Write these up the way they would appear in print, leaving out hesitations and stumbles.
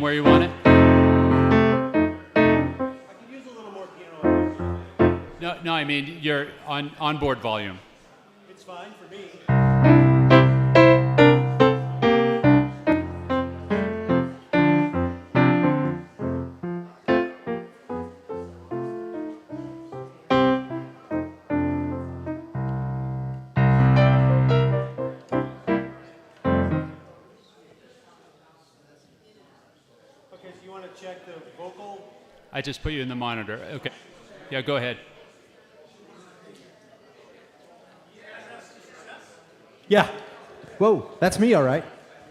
volume where you want it? I could use a little more piano. No, I mean your onboard volume. It's fine for me. Okay, so you want to check the vocal? I just put you in the monitor. Okay. Yeah, go ahead. Yeah. Whoa, that's me, all right.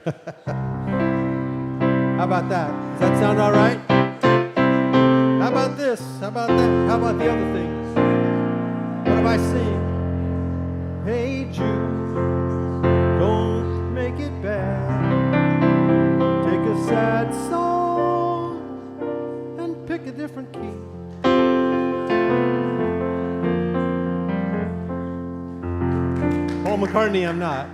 How about that? Does that sound all right? How about this? How about that? How about the other things? What if I sing? Hey Jude, don't make it bad. Take a sad song and pick a different key. Paul McCartney, I'm not.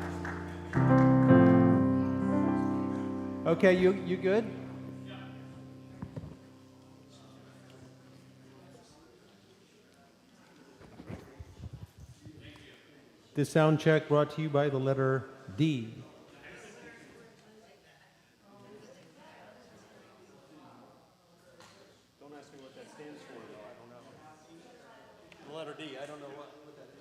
Okay, you good? This sound check brought to you by the letter D. Don't ask me what that stands for, though. I don't know. The letter D, I don't know what that is.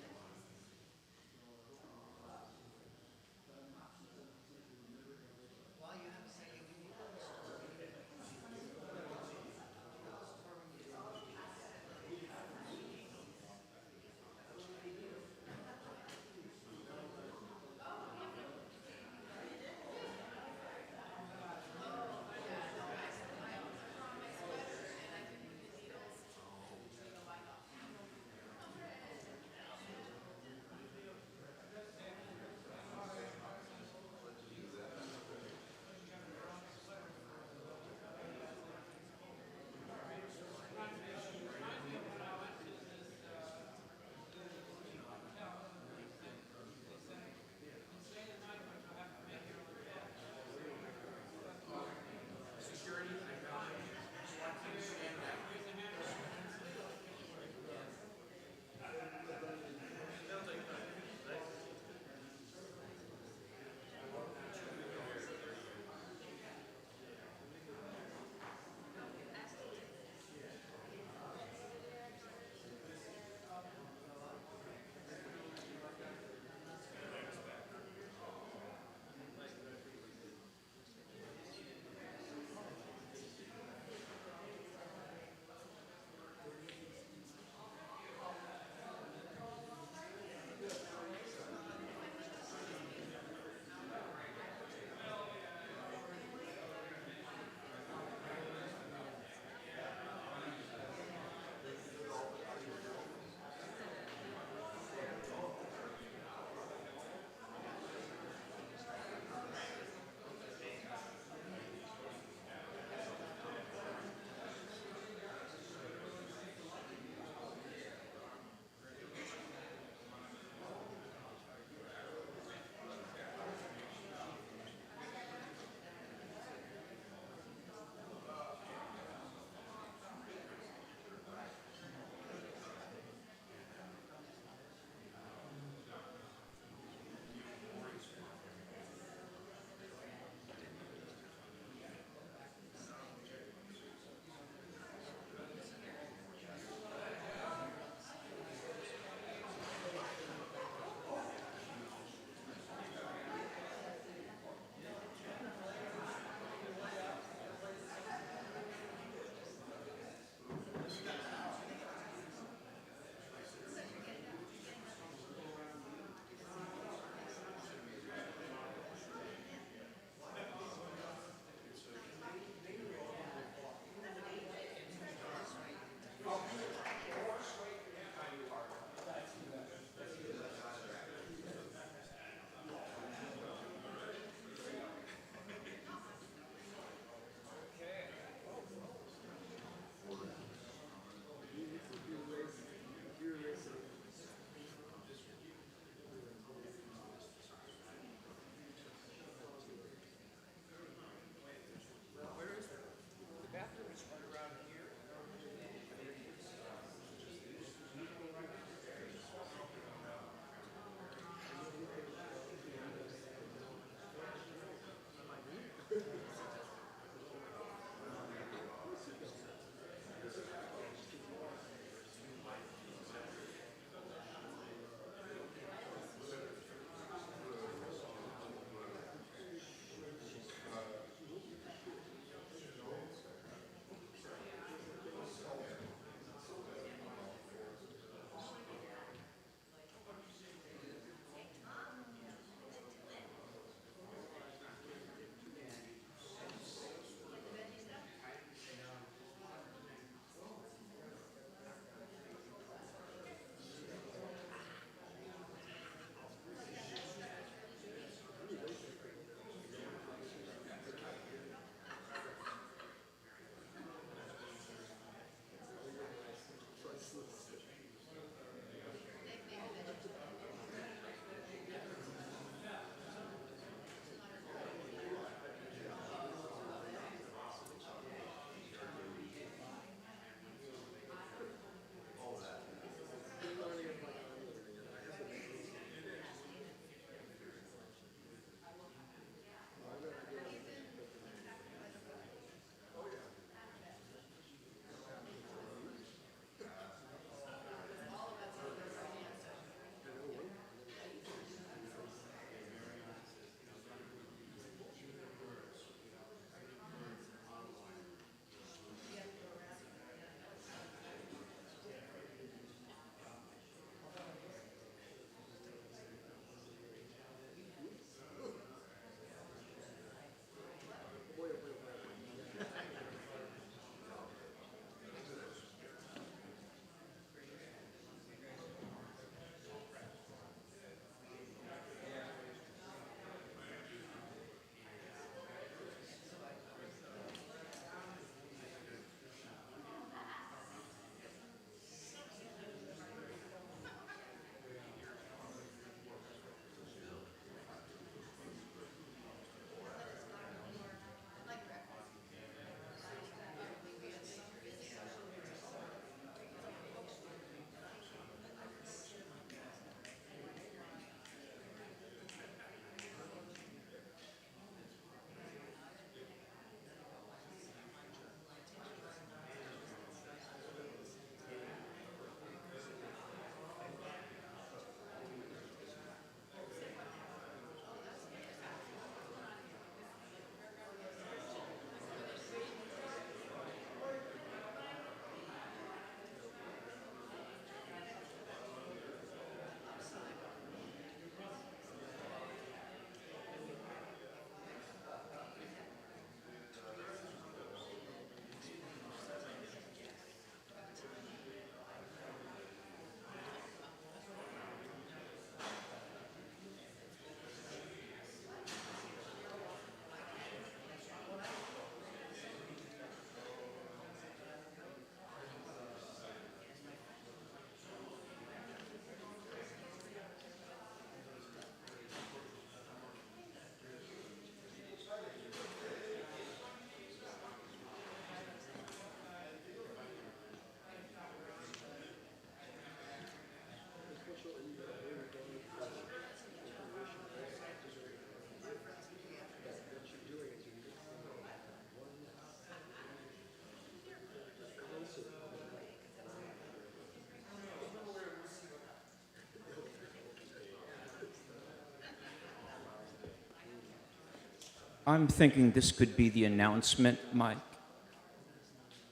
I'm thinking this could be the announcement mic.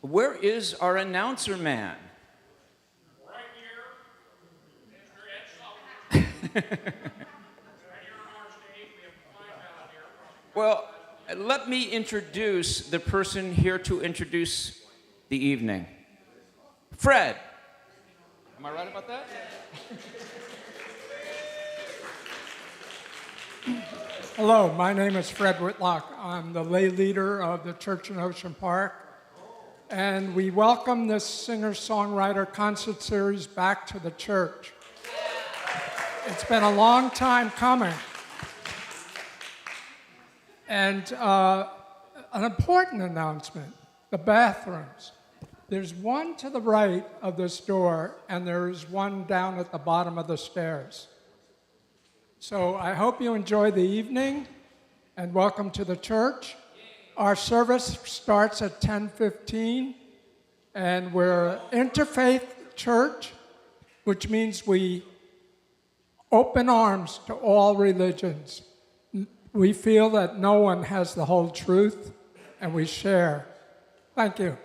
Where is our announcer man? Right here, Mr. Ed Sullivan. Right here on our stage, we have a fine ballad here. Well, let me introduce the person here to introduce the evening. Fred. Am I right about that? Hello, my name is Fred Whitlock. I'm the lay leader of the Church in Ocean Park. And we welcome this singer-songwriter concert series back to the church. It's been a long time coming. And an important announcement, the bathrooms. There's one to the right of this door, and there's one down at the bottom of the stairs. So I hope you enjoy the evening, and welcome to the church. Our service starts at 10:15, and we're an interfaith church, which means we open arms to all religions. We feel that no one has the whole truth, and we share. Thank you.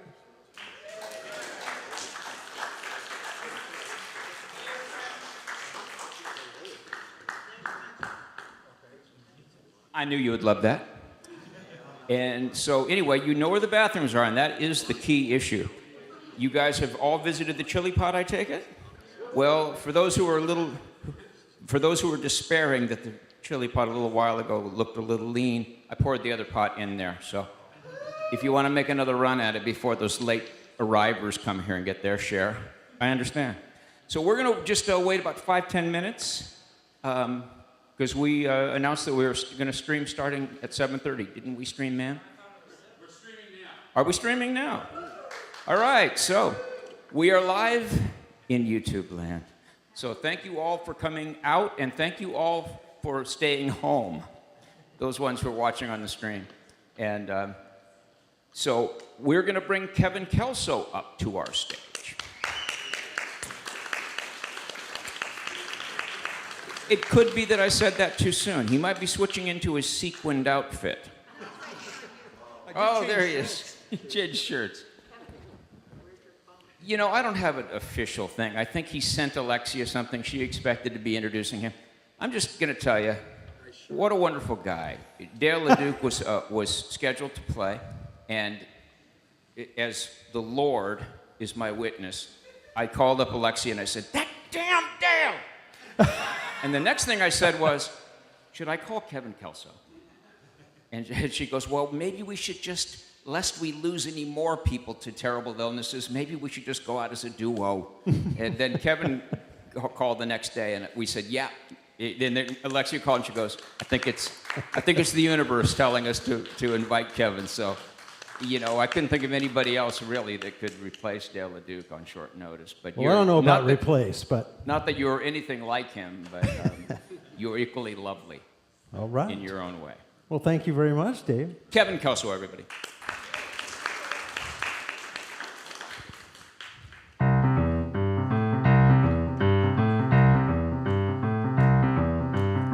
I knew you would love that. And so anyway, you know where the bathrooms are, and that is the key issue. You guys have all visited the chili pot, I take it? Well, for those who are despairing that the chili pot a little while ago looked a little lean, I poured the other pot in there. So if you want to make another run at it before those late arrivers come here and get their share, I understand. So we're going to just wait about 5-10 minutes. Because we announced that we were going to stream starting at 7:30. Didn't we stream, man? We're streaming now. Are we streaming now? All right, so we are live in YouTube land. So thank you all for coming out, and thank you all for staying home, those ones who are watching on the stream. And so we're going to bring Kevin Kelso up to our stage. It could be that I said that too soon. He might be switching into his sequined outfit. Oh, there he is. He changed shirts. You know, I don't have an official thing. I think he sent Alexia something. She expected to be introducing him. I'm just going to tell you, what a wonderful guy. Dale LeDuc was scheduled to play, and as the Lord is my witness, I called up Alexia and I said, "That damn Dale!" And the next thing I said was, "Should I call Kevin Kelso?" And she goes, "Well, maybe we should just, lest we lose any more people to terrible illnesses, maybe we should just go out as a duo." And then Kevin called the next day, and we said, "Yeah." Then Alexia called, and she goes, I think it's the universe telling us to invite Kevin." So, you know, I couldn't think of anybody else really that could replace Dale LeDuc on short notice. But Well, I don't know about replace, but... Not that you're anything like him, but you're equally lovely. All right. In your own way. Well, thank you very much, Dave. Kevin Kelso, everybody.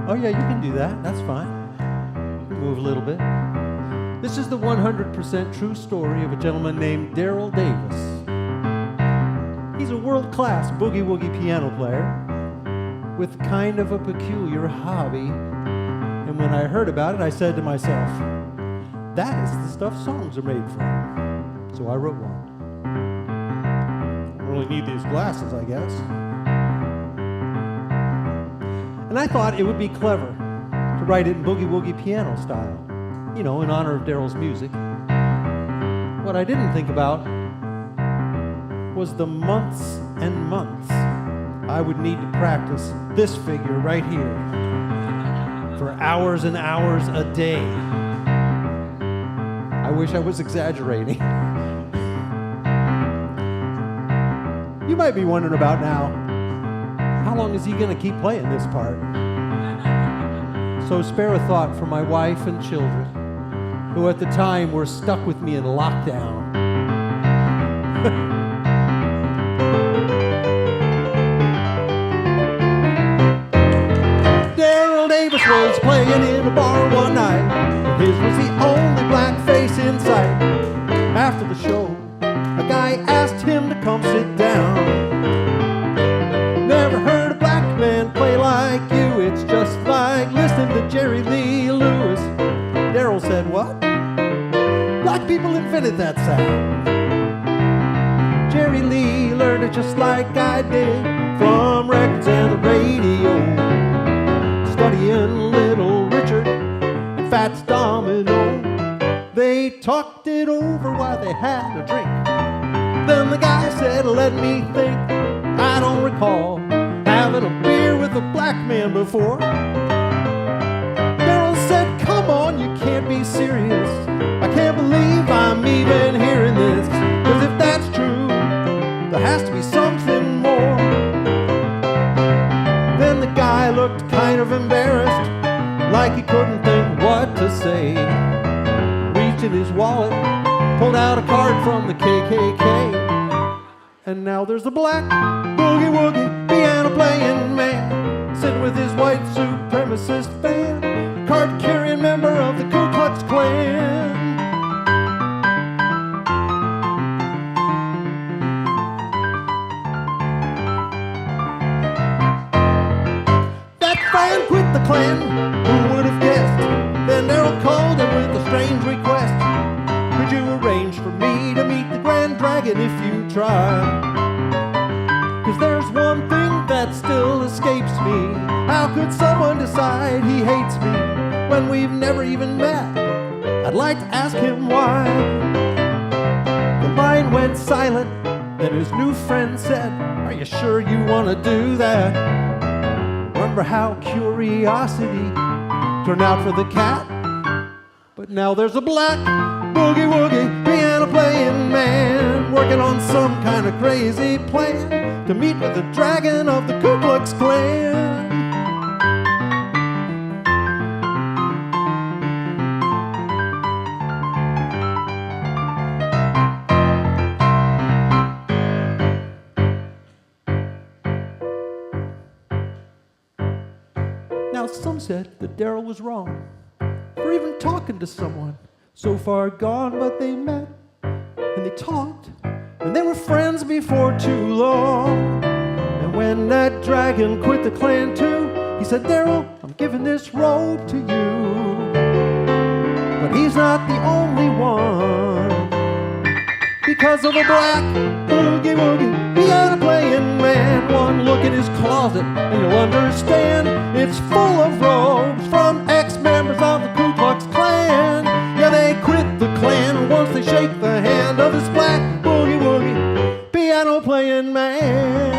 Oh, yeah, you can do that. That's fine. Move a little bit. This is the 100% true story of a gentleman named Daryl Davis. He's a world-class boogie-woogie piano player with kind of a peculiar hobby. And when I heard about it, I said to myself, that is the stuff songs are made from. So I wrote one. I really need these glasses, I guess. And I thought it would be clever to write it in boogie-woogie piano style, you know, in honor of Daryl's music. What I didn't think about was the months and months I would need to practice this figure right here for hours and hours a day. I wish I was exaggerating. You might be wondering about now, how long is he going to keep playing this part? So spare a thought for my wife and children, who at the time were stuck with me in lockdown. Daryl Davis was playing in a bar one night. His was the only black face in sight. After the show, a guy asked him to come sit down. Never heard a black man play like you. It's just like listening to Jerry Lee Lewis. Darryl said, what? Black people invented that sound. Jerry Lee learned it just like I did from records and the radio, studying Little Richard and Fats Domino. They talked it over while they had a drink. Then the guy said, let me think. I don't recall having a beer with a black man before. Darryl said, come on, you can't be serious. I can't believe I'm even hearing this. 'Cause if that's true, there has to be something more. Then the guy looked kind of embarrassed, like he couldn't think what to say. Reached in his wallet, pulled out a card from the KKK. And now there's a black boogie-woogie piano-playing man sitting with his white supremacist fan, card-carrying member of the Ku Klux Klan. That fan quit the Klan, who would have guessed? Then Darryl called him with a strange request. Could you arrange for me to meet the Grand Dragon if you try? 'Cause there's one thing that still escapes me. How could someone decide he hates me when we've never even met? I'd like to ask him why. The line went silent, then his new friend said, are you sure you want to do that? Remember how curiosity turned out for the cat? But now there's a black boogie-woogie piano-playing man working on some kind of crazy plan to meet with the dragon of the Ku Klux Klan. Now some said that Darryl was wrong for even talking to someone so far gone, but they met and they talked and they were friends before too long. And when that dragon quit the Klan too, he said, Darryl, I'm giving this robe to you. But he's not the only one, because of a black boogie-woogie piano-playing man. One look at his closet and you'll understand it's full of robes from ex-members of the Ku Klux Klan. Yeah, they quit the Klan once they shake the hand of this black boogie-woogie piano-playing man.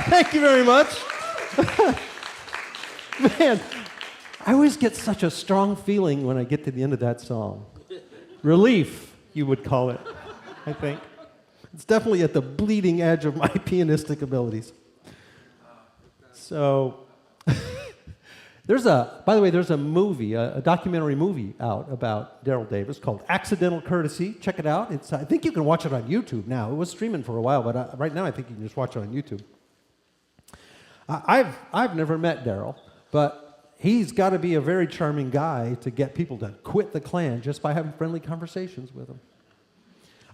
Thank you very much. Man, I always get such a strong feeling when I get to the end of that song. Relief, you would call it, I think. It's definitely at the bleeding edge of my pianistic abilities. So, by the way, there's a movie, a documentary movie out about Darryl Davis called Accidental Courtesy. Check it out. I think you can watch it on YouTube now. It was streaming for a while, but right now I think you can just watch it on YouTube. I've never met Darryl, but he's got to be a very charming guy to get people to quit the Klan just by having friendly conversations with him.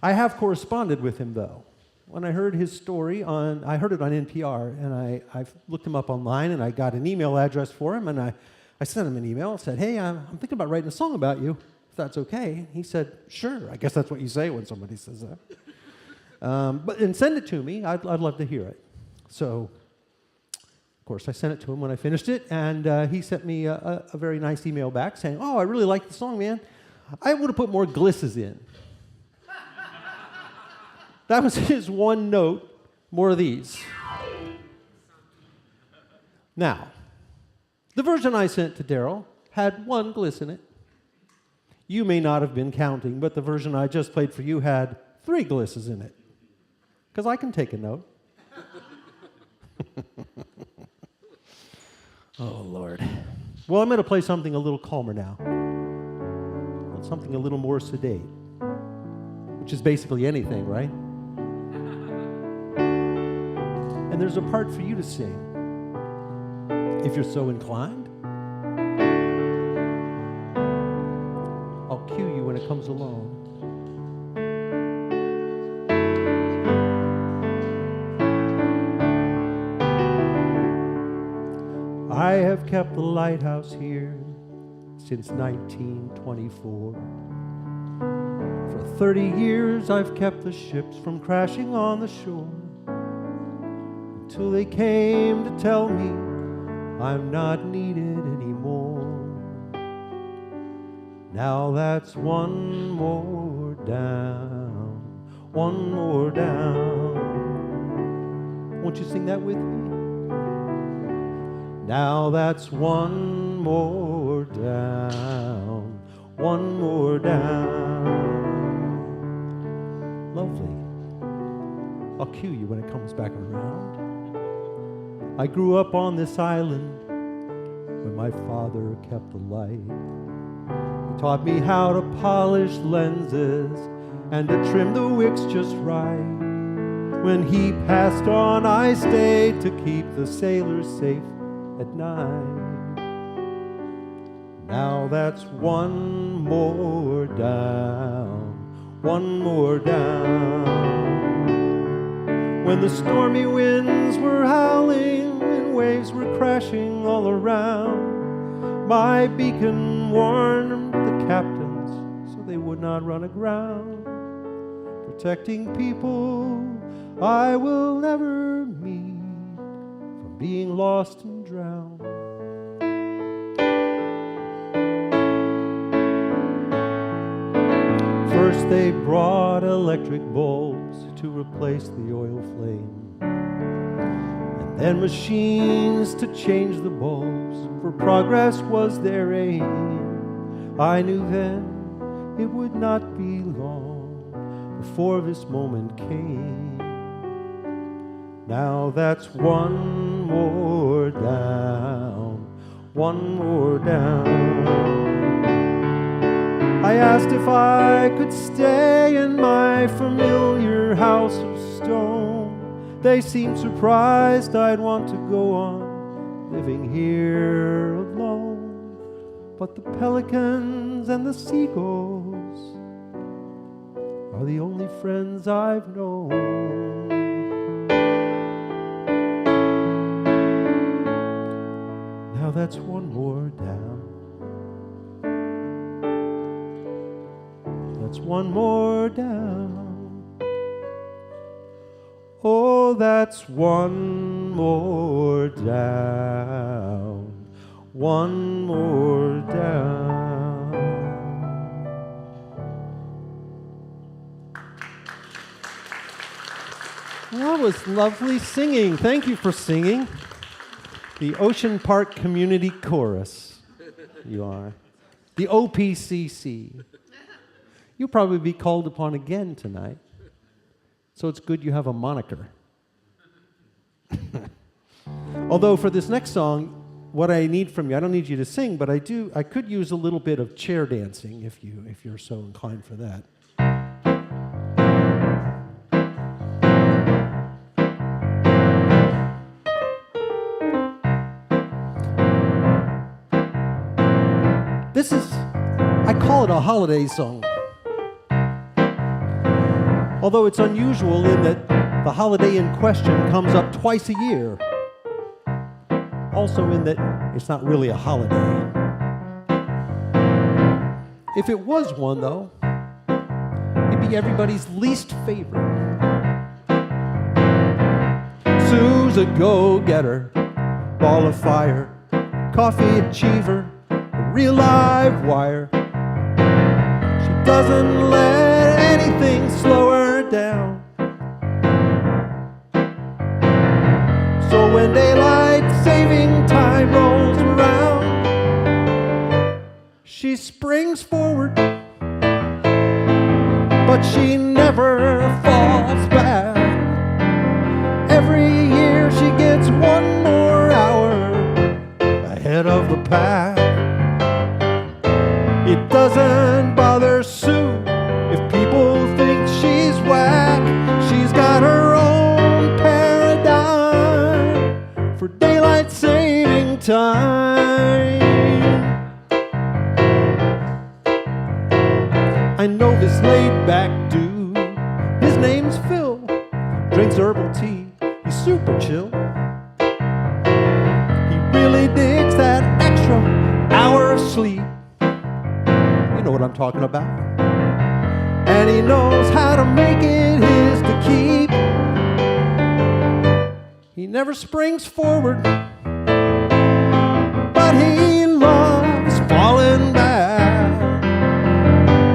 I have corresponded with him, though. When I heard his story I heard it on NPR, and I looked him up online, and I got an email address for him, and I sent him an email and said, hey, I'm thinking about writing a song about you, if that's okay. He said, sure. I guess that's what you say when somebody says that. And send it to me. I'd love to hear it. So, of course, I sent it to him when I finished it, and he sent me a very nice email back saying, oh, I really like the song, man. I would have put more glisses in. That was his one note, more of these. Now, the version I sent to Darryl had one gliss in it. You may not have been counting, but the version I just played for you had 3 glisses in it. Because I can take a note. Oh, Lord. Well, I'm going to play something a little calmer now. Something a little more sedate. which is basically anything, right? And there's a part for you to sing, if you're so inclined. I'll cue you when it comes along. I have kept the lighthouse here since 1924. For 30 years I've kept the ships from crashing on the shore, until they came to tell me I'm not needed anymore. Now that's one more down, one more down. Won't you sing that with me? Now that's one more down, one more down. Lovely. I'll cue you when it comes back around. I grew up on this island when my father kept the light. He taught me how to polish lenses and to trim the wicks just right. When he passed on, I stayed to keep the sailors safe at night. Now that's one more down, one more down. When the stormy winds were howling and waves were crashing all around, my beacon warned the captains so they would not run aground, protecting people I will never meet from being lost and drowned. First they brought electric bulbs to replace the oil flame, and then machines to change the bulbs, for progress was their aim. I knew then it would not be long before this moment came. Now that's one more down, one more down. I asked if I could stay in my familiar house of stone. They seemed surprised I'd want to go on living here alone. But the pelicans and the seagulls are the only friends I've known. Now that's one more down. That's one more down. Oh, that's one more down. One more down. That was lovely singing. Thank you for singing. The Ocean Park Community Chorus. You are. The OPCC. You'll probably be called upon again tonight. So it's good you have a moniker. Although for this next song, what I need from you, I don't need you to sing, but I could use a little bit of chair dancing if you're so inclined for that. This is, I call it a holiday song. Although it's unusual in that the holiday in question comes up twice a year. Also in that it's not really a holiday. If it was one, though, it'd be everybody's least favorite. Sue's a go-getter, ball of fire, coffee achiever, a real live wire. She doesn't let anything slow her down. So when daylight saving time rolls around, she springs forward, but she never falls back. Every year she gets one more hour ahead of the pack. It doesn't bother Sue if people think I know this laid-back dude, his name's Phil, drinks herbal tea, he's super chill. He really digs that extra hour of sleep. You know what I'm talking about. And he knows how to make it his to keep. He never springs forward, but he loves falling back.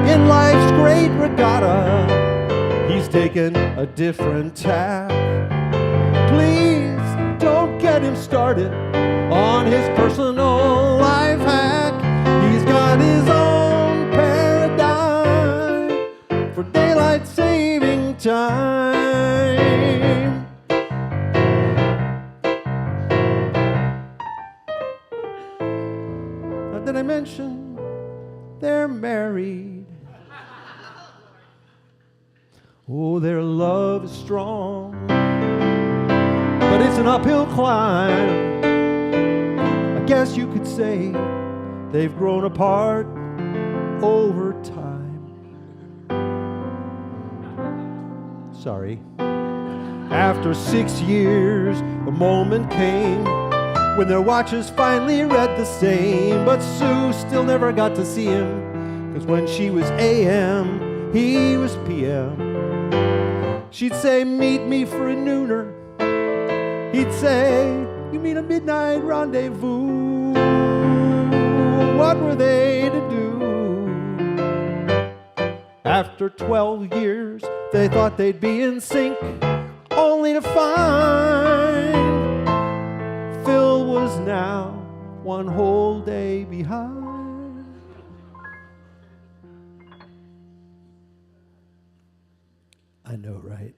In life's great regatta, he's taken a different tack. Please don't get him started on his personal life hack. He's got his own paradigm for daylight saving time. Now, did I mention they're married? Oh, their love is strong, but it's an uphill climb. I guess you could say they've grown apart over time. Sorry. After 6 years, the moment came when their watches finally read the same. But Sue still never got to see him, 'cause when she was AM, he was PM. She'd say, meet me for a nooner. He'd say, you mean a midnight rendezvous? What were they to do? After 12 years, they thought they'd be in sync, only to find Phil was now one whole day behind. I know, right?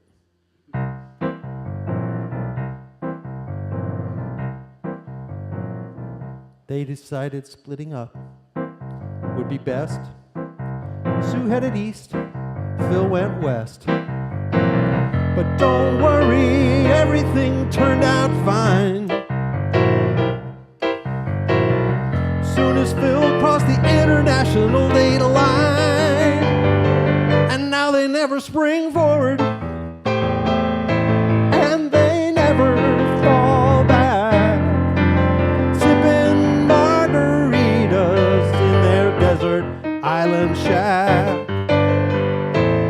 They decided splitting up would be best. Sue headed east, Phil went west. But don't worry, everything turned out fine. Soon as Phil crossed the international date line, and now they never spring forward, and they never fall back, sipping margaritas in their desert island shack.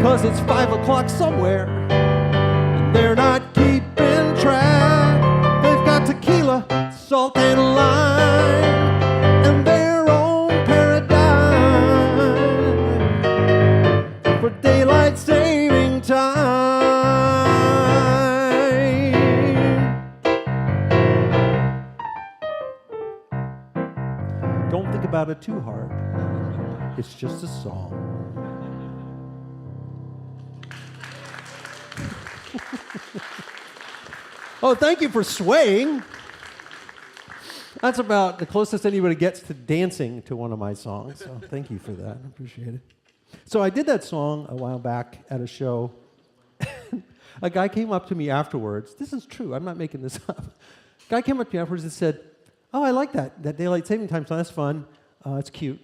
'Cause it's 5 o'clock somewhere, and they're not keeping track. They've got tequila, salt and lime, and their own paradigm for daylight saving time. Don't think about it too hard. It's just a song. Oh, thank you for swaying. That's about the closest anybody gets to dancing to one of my songs. So thank you for that. I appreciate it. So I did that song a while back at a show. A guy came up to me afterwards. This is true. I'm not making this up. A guy came up to me afterwards and said, oh, I like that daylight saving time song. That's fun. It's cute.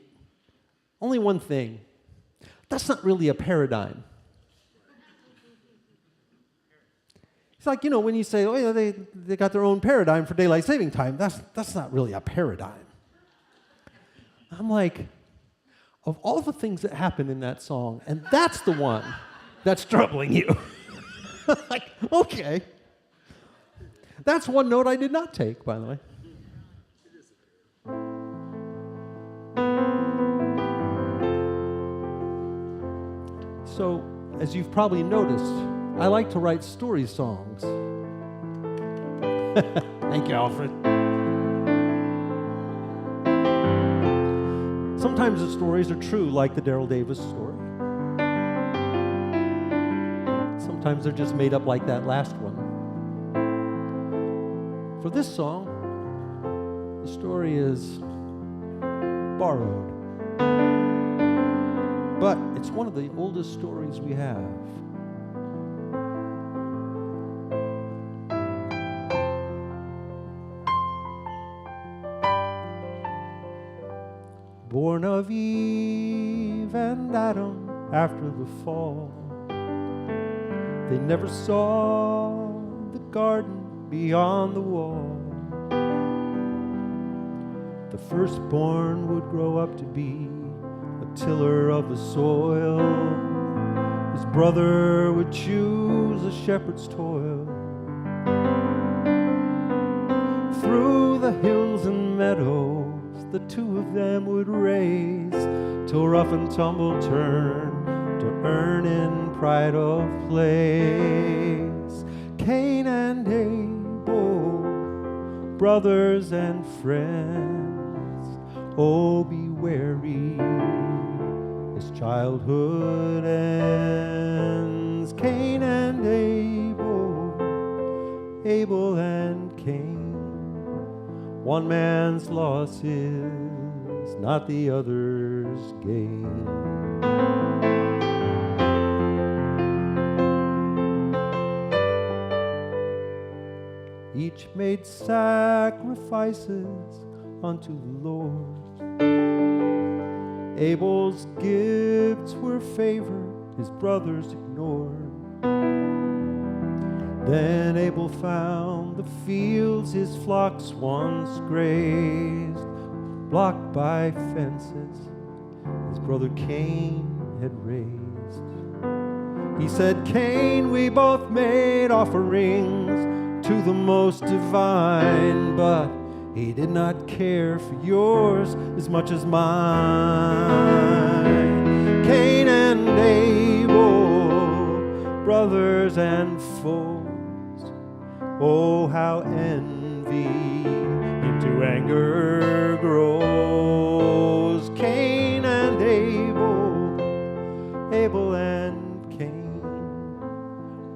Only one thing. That's not really a paradigm. It's like, you know, when you say, oh, yeah, they got their own paradigm for daylight saving time, that's not really a paradigm. I'm like, of all the things that happen in that song, and that's the one that's troubling you. Like, okay. That's one note I did not take, by the way. So, as you've probably noticed, I like to write story songs. Thank you, Alfred. Sometimes the stories are true, like the Daryl Davis story. Sometimes they're just made up like that last one. For this song, the story is borrowed. But it's one of the oldest stories we have. born of Eve and Adam after the fall. They never saw the garden beyond the wall. The firstborn would grow up to be a tiller of the soil. His brother would choose a shepherd's toil. Through the hills and meadows, the two of them would race, till rough and tumble turned to earn in pride of place. Cain and Abel, brothers and friends, oh, be wary as childhood ends. Cain and Abel, Abel and Cain, one man's loss is not the other's gain. Each made sacrifices unto the Lord. Abel's gifts were favored, his brothers ignored. Then Abel found the fields his flocks once grazed, blocked by fences his brother Cain had raised. He said, Cain, we both made offerings to the most divine, but he did not care for yours as much as mine. Cain and Abel, brothers and foes, oh, how envy into anger grows. Cain and Abel, Abel and Cain,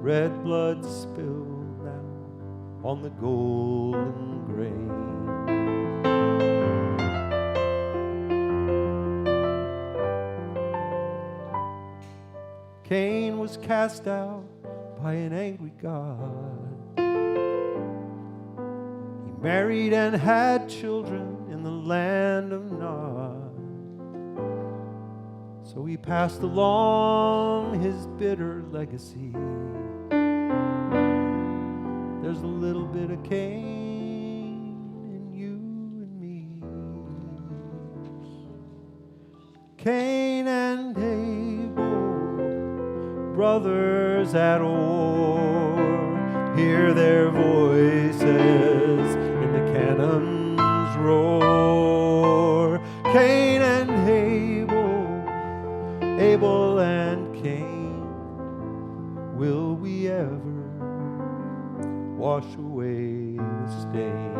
red blood spilled now on the golden grain. Cain was cast out by an angry God. He married and had children in the land of Nod. So he passed along his bitter legacy. There's a little bit of Cain in you and me. Cain and Abel, brothers at war, hear their voices in the cannon's roar. Cain and Abel, Abel and Cain, will we ever wash away the stain?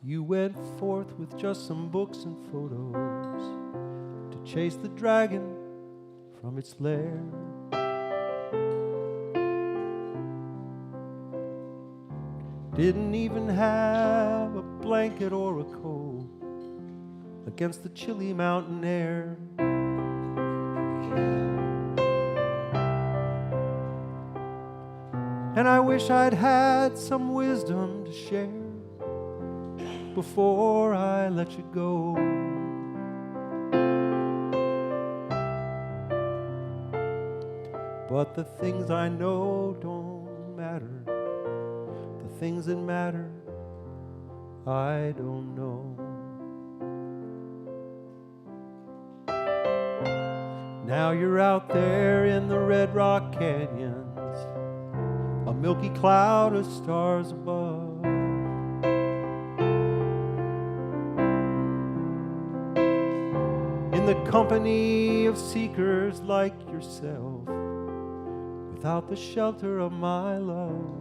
You went forth with just some books and photos to chase the dragon from its lair. Didn't even have a blanket or a coat against the chilly mountain air. And I wish I'd had some wisdom to share before I let you go. But the things I know don't matter. The things that matter, I don't know. Now you're out there in the Red Rock Canyons, a milky cloud of stars above. In the company of seekers like yourself, without the shelter of my love.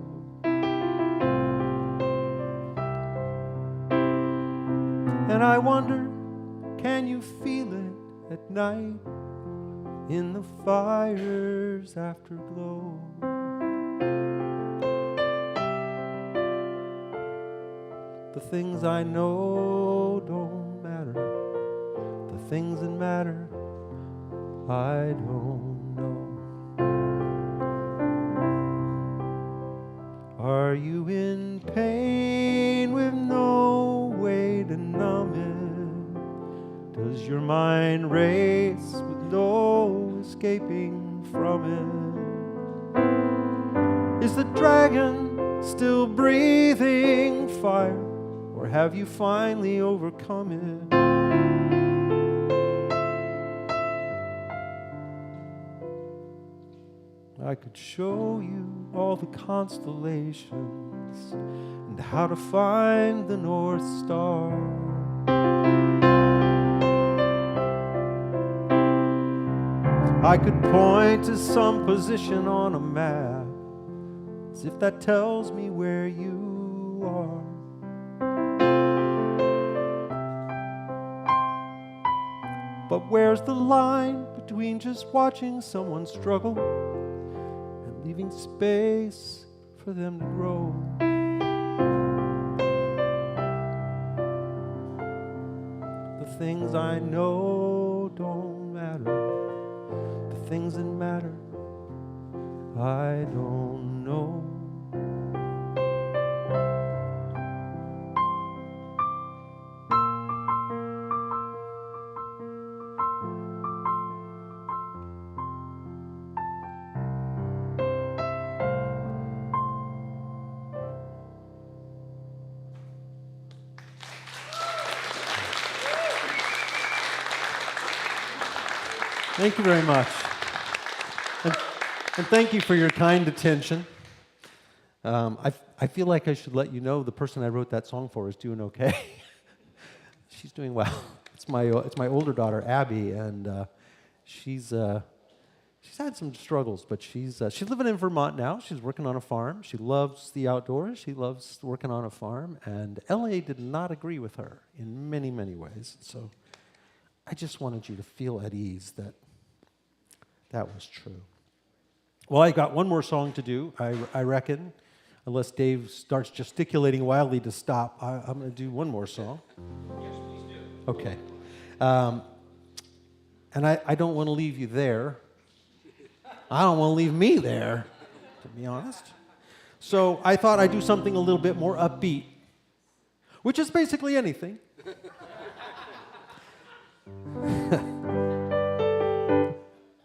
And I wonder, can you feel it at night in the fire's afterglow? The things I know don't matter. The things that matter, I don't know. Are you in pain with no way to numb it? Does your mind race with no escaping from it? Is the dragon still breathing fire, or have you finally overcome it? I could show you all the constellations and how to find the North Star. I could point to some position on a map, as if that tells me where you are. But where's the line between just watching someone struggle and leaving space for them to grow? The things I know don't matter. The things that matter, I don't know. Thank you very much. And thank you for your kind attention. I feel like I should let you know the person I wrote that song for is doing okay. She's doing well. It's my older daughter, Abby, and she's had some struggles, but she's living in Vermont now. She's working on a farm. She loves the outdoors. She loves working on a farm, and LA did not agree with her in many, many ways. So I just wanted you to feel at ease that that was true. Well, I got one more song to do, I reckon, unless Dave starts gesticulating wildly to stop. I'm going to do one more song. Yes, please do. Okay. And I don't want to leave you there. I don't want to leave me there, to be honest. So I thought I'd do something a little bit more upbeat, which is basically anything.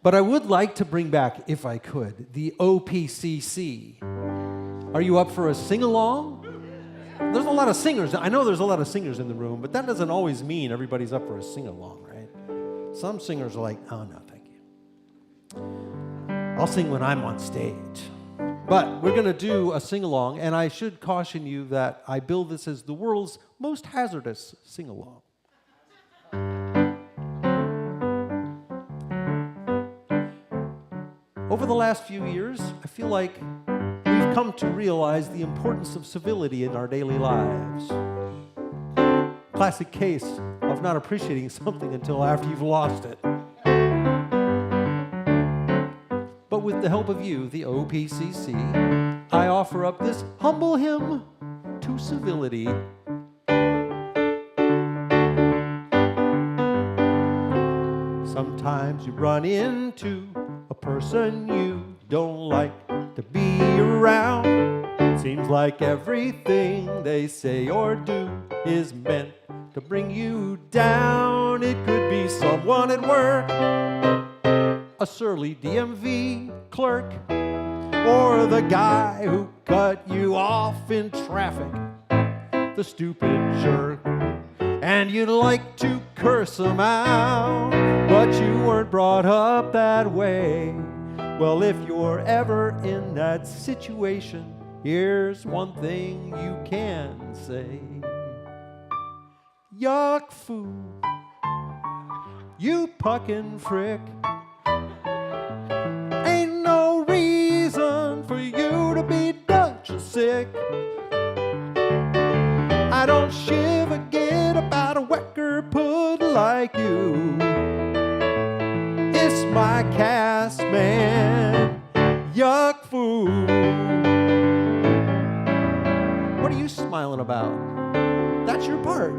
But I would like to bring back, if I could, the OPCC. Are you up for a sing-along? There's a lot of singers. I know there's a lot of singers in the room, but that doesn't always mean everybody's up for a sing-along, right? Some singers are like, oh, no, thank you. I'll sing when I'm on stage. But we're going to do a sing-along, and I should caution you that I bill this as the world's most hazardous sing-along. Over the last few years, I feel like we've come to realize the importance of civility in our daily lives. Classic case of not appreciating something until after you've lost it. But with the help of you, the OPCC, I offer up this humble hymn to civility. Sometimes you run into a person you don't like to be around. Seems like everything they say or do is meant to bring you down. It could be someone at work, a surly DMV clerk, or the guy who cut you off in traffic, the stupid jerk. And you'd like to curse them out, but you weren't brought up that way. Well, if you're ever in that situation, here's one thing you can say. Yuck, fool, you puckin' frick. Ain't no reason for you to be Dutch sick. I I don't shiver get about a wecker put like you. It's my cast man, yuck fool. What are you smiling about? That's your part.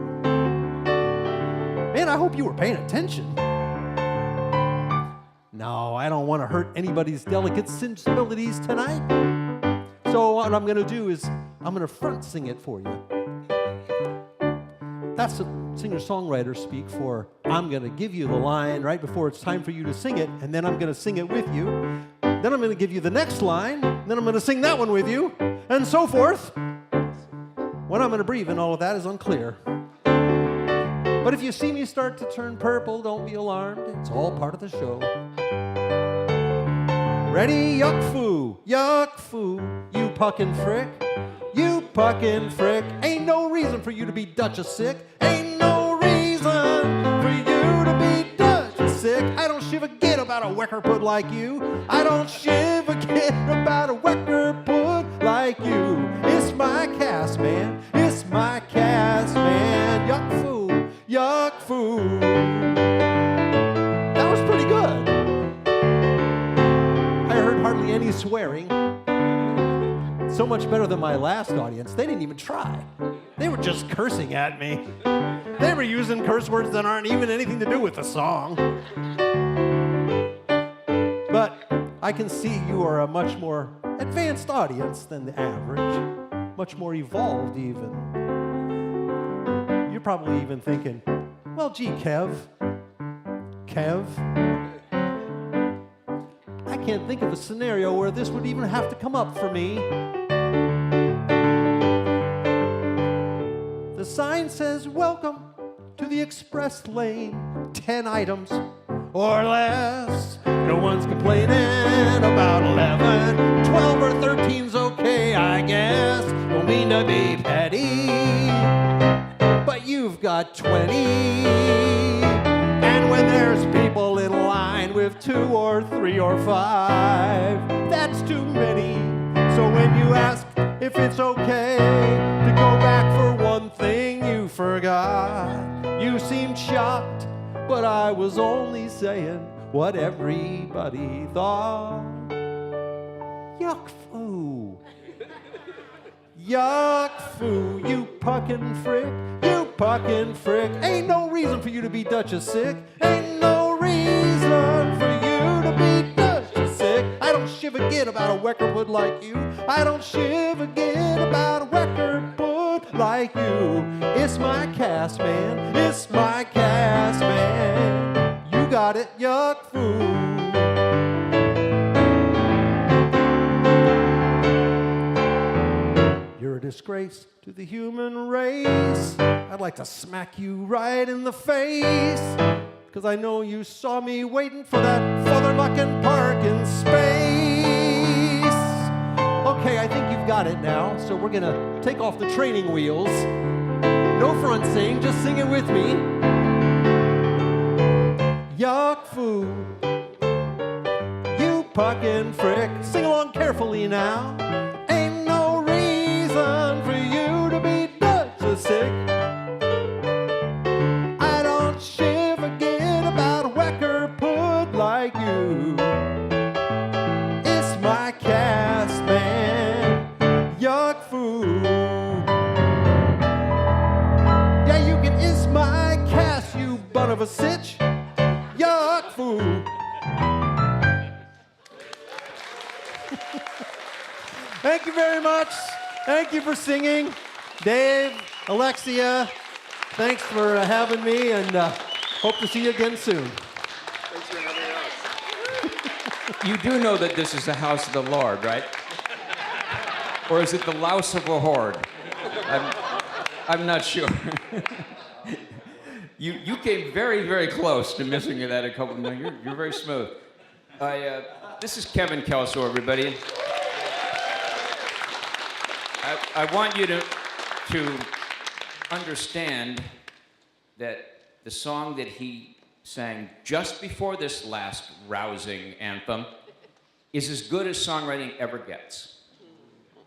Man, I hope you were paying attention. No, I don't want to hurt anybody's delicate sensibilities tonight. So what I'm going to do is I'm going to front sing it for you. That's a singer-songwriter speak for I'm going to give you the line right before it's time for you to sing it, and then I'm going to sing it with you. Then I'm going to give you the next line, and then I'm going to sing that one with you, and so forth. When I'm going to breathe and all of that is unclear. But if you see me start to turn purple, don't be alarmed. It's all part of the show. Ready? Yuck foo, you puckin' frick. You puckin' frick. Ain't no reason for you to be Duchess sick. Ain't no reason for you to be Duchess sick. I don't shiver get about a wecker put like you. I don't shiver get about a wecker put like you. It's my cast man. It's my cast man. Yuck foo, yuck foo. That was pretty good. I heard hardly any swearing. So much better than my last audience. They didn't even try. They were just cursing at me. They were using curse words that aren't even anything to do with the song. But I can see you are a much more advanced audience than the average. Much more evolved even. You're probably even thinking, well, gee, Kev. I can't think of a scenario where this would even have to come up for me. The sign says, welcome to the express lane. 10 items or less. No one's complaining about 11. 12 or 13's okay, I guess. Don't mean to be petty, but you've got 20. And when there's people in line with 2 or 3 or 5, that's too many. So when you ask if it's okay to go back for one thing you forgot, you seemed shocked, but I was only saying what everybody thought. Yuck foo. Yuck foo, you puckin' frick, you puckin' frick. Ain't no reason for you to be Duchess sick. Ain't no reason for you to be Duchess sick. I don't shiver get about a wecker put like you. I don't shiver get about a wecker put like you. It's my cast man, it's my cast man. You got it, yuck foo. You're a disgrace to the human race. I'd like to smack you right in the face, 'cause I know you saw me waiting for that feather-mucking parking space. Okay, I think you've got it now, so we're gonna take off the training wheels. No front sing, just sing it with me. Yuck foo, you puckin' frick. Sing along carefully now. Ain't no reason for you to be Duchess sick. I don't shiver get about a wecker put like you. It's my cast man, yuck foo. Yeah, you can is my cast, you butt of a sitch. Yuck foo. Thank you very much. Thank you for singing. Dave, Alexia, thanks for having me, and hope to see you again soon. Thanks for having us. You do know that this is the house of the Lord, right? Or is it the louse of a horde? I'm not sure. You came very, very close to missing that a couple. No, you're very smooth. This is Kevin Kelso, everybody. I want you to understand that the song that he sang just before this last rousing anthem is as good as songwriting ever gets.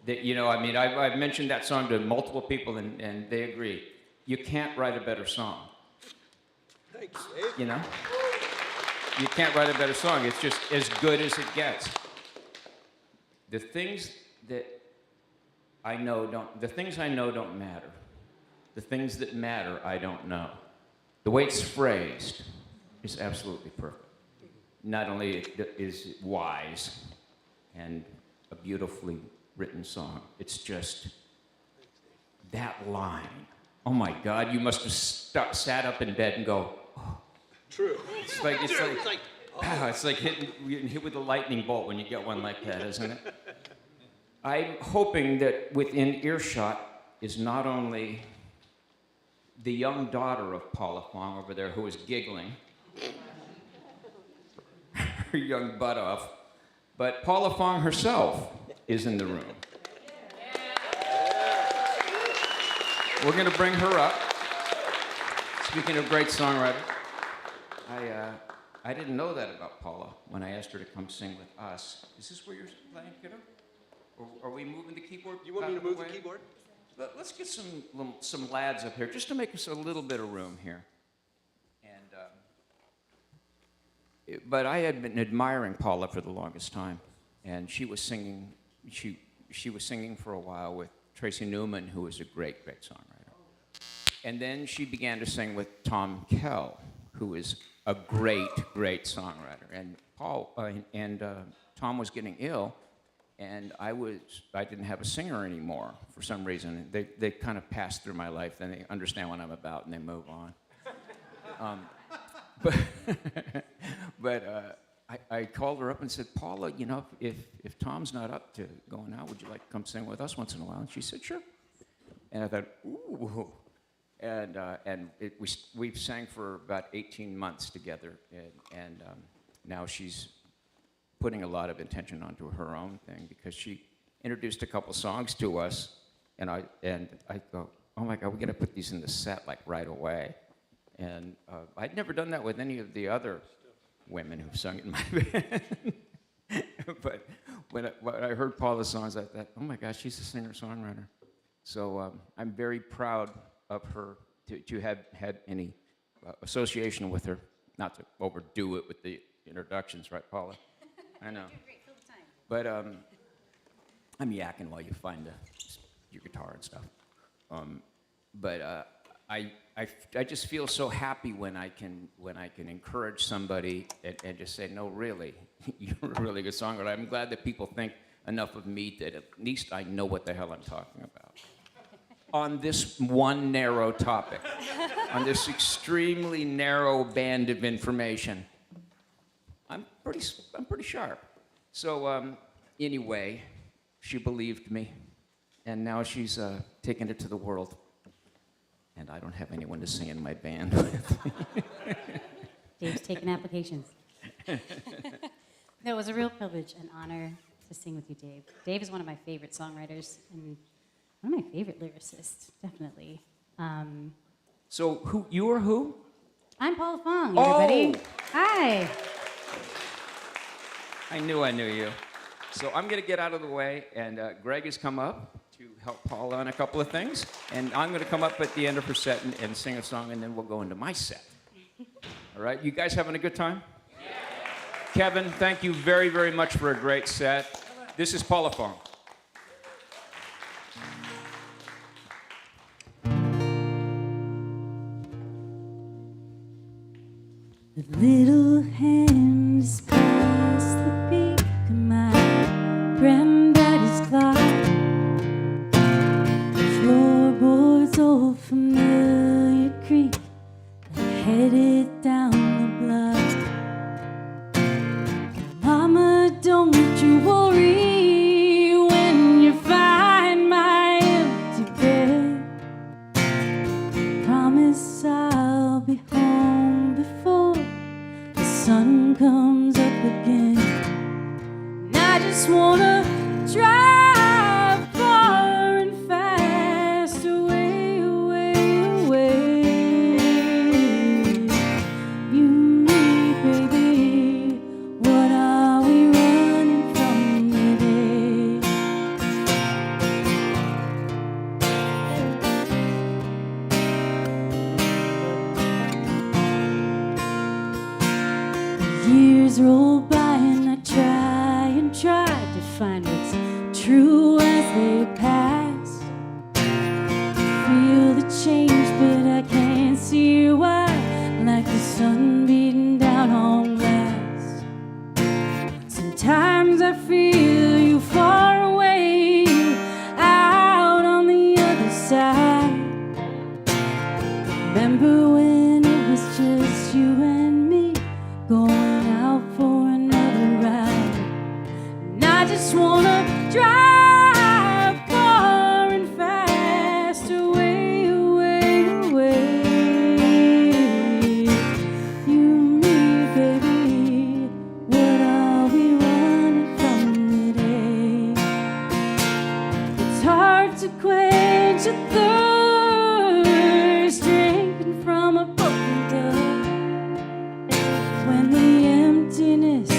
That, you know, I mean, I've mentioned that song to multiple people, and they agree. You can't write a better song. Thanks, Dave. You know? You can't write a better song. It's just as good as it gets. The things that I know don't, the things I know don't matter. The things that matter, I don't know. The way it's phrased is absolutely perfect. Not only is it wise and a beautifully written song, it's just that line. Oh my God, you must have sat up in bed and go, oh. True. It's like getting hit with a lightning bolt when you get one like that, isn't it? I'm hoping that within earshot is not only the young daughter of Paula Fong over there who is giggling her young butt off, but Paula Fong herself is in the room. We're going to bring her up. Speaking of great songwriter, I didn't know that about Paula when I asked her to come sing with us. Is this where you're playing, kiddo? Or are we moving the keyboard? You want me to move the keyboard? Let's get some lads up here, just to make us a little bit of room here. And but I had been admiring Paula for the longest time, and she was singing. She was singing for a while with Tracy Newman, who is a great songwriter. And then she began to sing with Tom Kell, who is a great songwriter. And Tom was getting ill, and I didn't have a singer anymore for some reason. They kind of passed through my life, then they understand what I'm about, and they move on. But I called her up and said, Paula, you know, if Tom's not up to going out, would you like to come sing with us once in a while? And she said, sure. And I thought, ooh. And we sang for about 18 months together, and now she's putting a lot of attention onto her own thing because she introduced a couple songs to us, and I go, oh my God, we're gonna put these in the set like right away. And I'd never done that with any of the other women who've sung in my band. But when I heard Paula's songs, I thought, oh my gosh, she's a singer-songwriter. So I'm very proud of her to have had any association with her. Not to overdo it with the introductions, right, Paula? I know. You're great, fill the time. But I'm yakking while you find your guitar and stuff. I just feel so happy when I can encourage somebody and just say, no, really, you're a really good songwriter. I'm glad that people think enough of me that at least I know what the hell I'm talking about. On this one narrow topic, on this extremely narrow band of information, I'm pretty sharp. So anyway, she believed me, and now she's taking it to the world. And I don't have anyone to sing in my band with. Dave's taking applications. No, it was a real privilege and honor to sing with you, Dave. Dave is one of my favorite songwriters and one of my favorite lyricists, definitely. So you are who? I'm Paula Fong, everybody. Oh! Hi. I knew you. So I'm going to get out of the way, and Greg has come up to help Paula on a couple of things, and I'm going to come up at the end of her set and sing a song, and then we'll go into my set. All right? You guys having a good time? Yeah. Kevin, thank you very, very much for a great set. This is Paula Fong. The little hands past the peak of my granddaddy's clock. The floorboards, old familiar creak, headed down the block. Mama, don't you worry when you find my empty bed. Promise I'll be home before the sun comes Years roll by and I try to find what's true as they pass. Feel the change, but I can't see why. Like the sun beating down on glass. Sometimes I feel you far away, out on the other side. Remember when it was just you and me, going out for another ride? And I just wanna drive far and fast, away, away, away. You and me, baby, what are we running from today? It's hard to quench a thirst, drinking from a broken cup, when the emptiness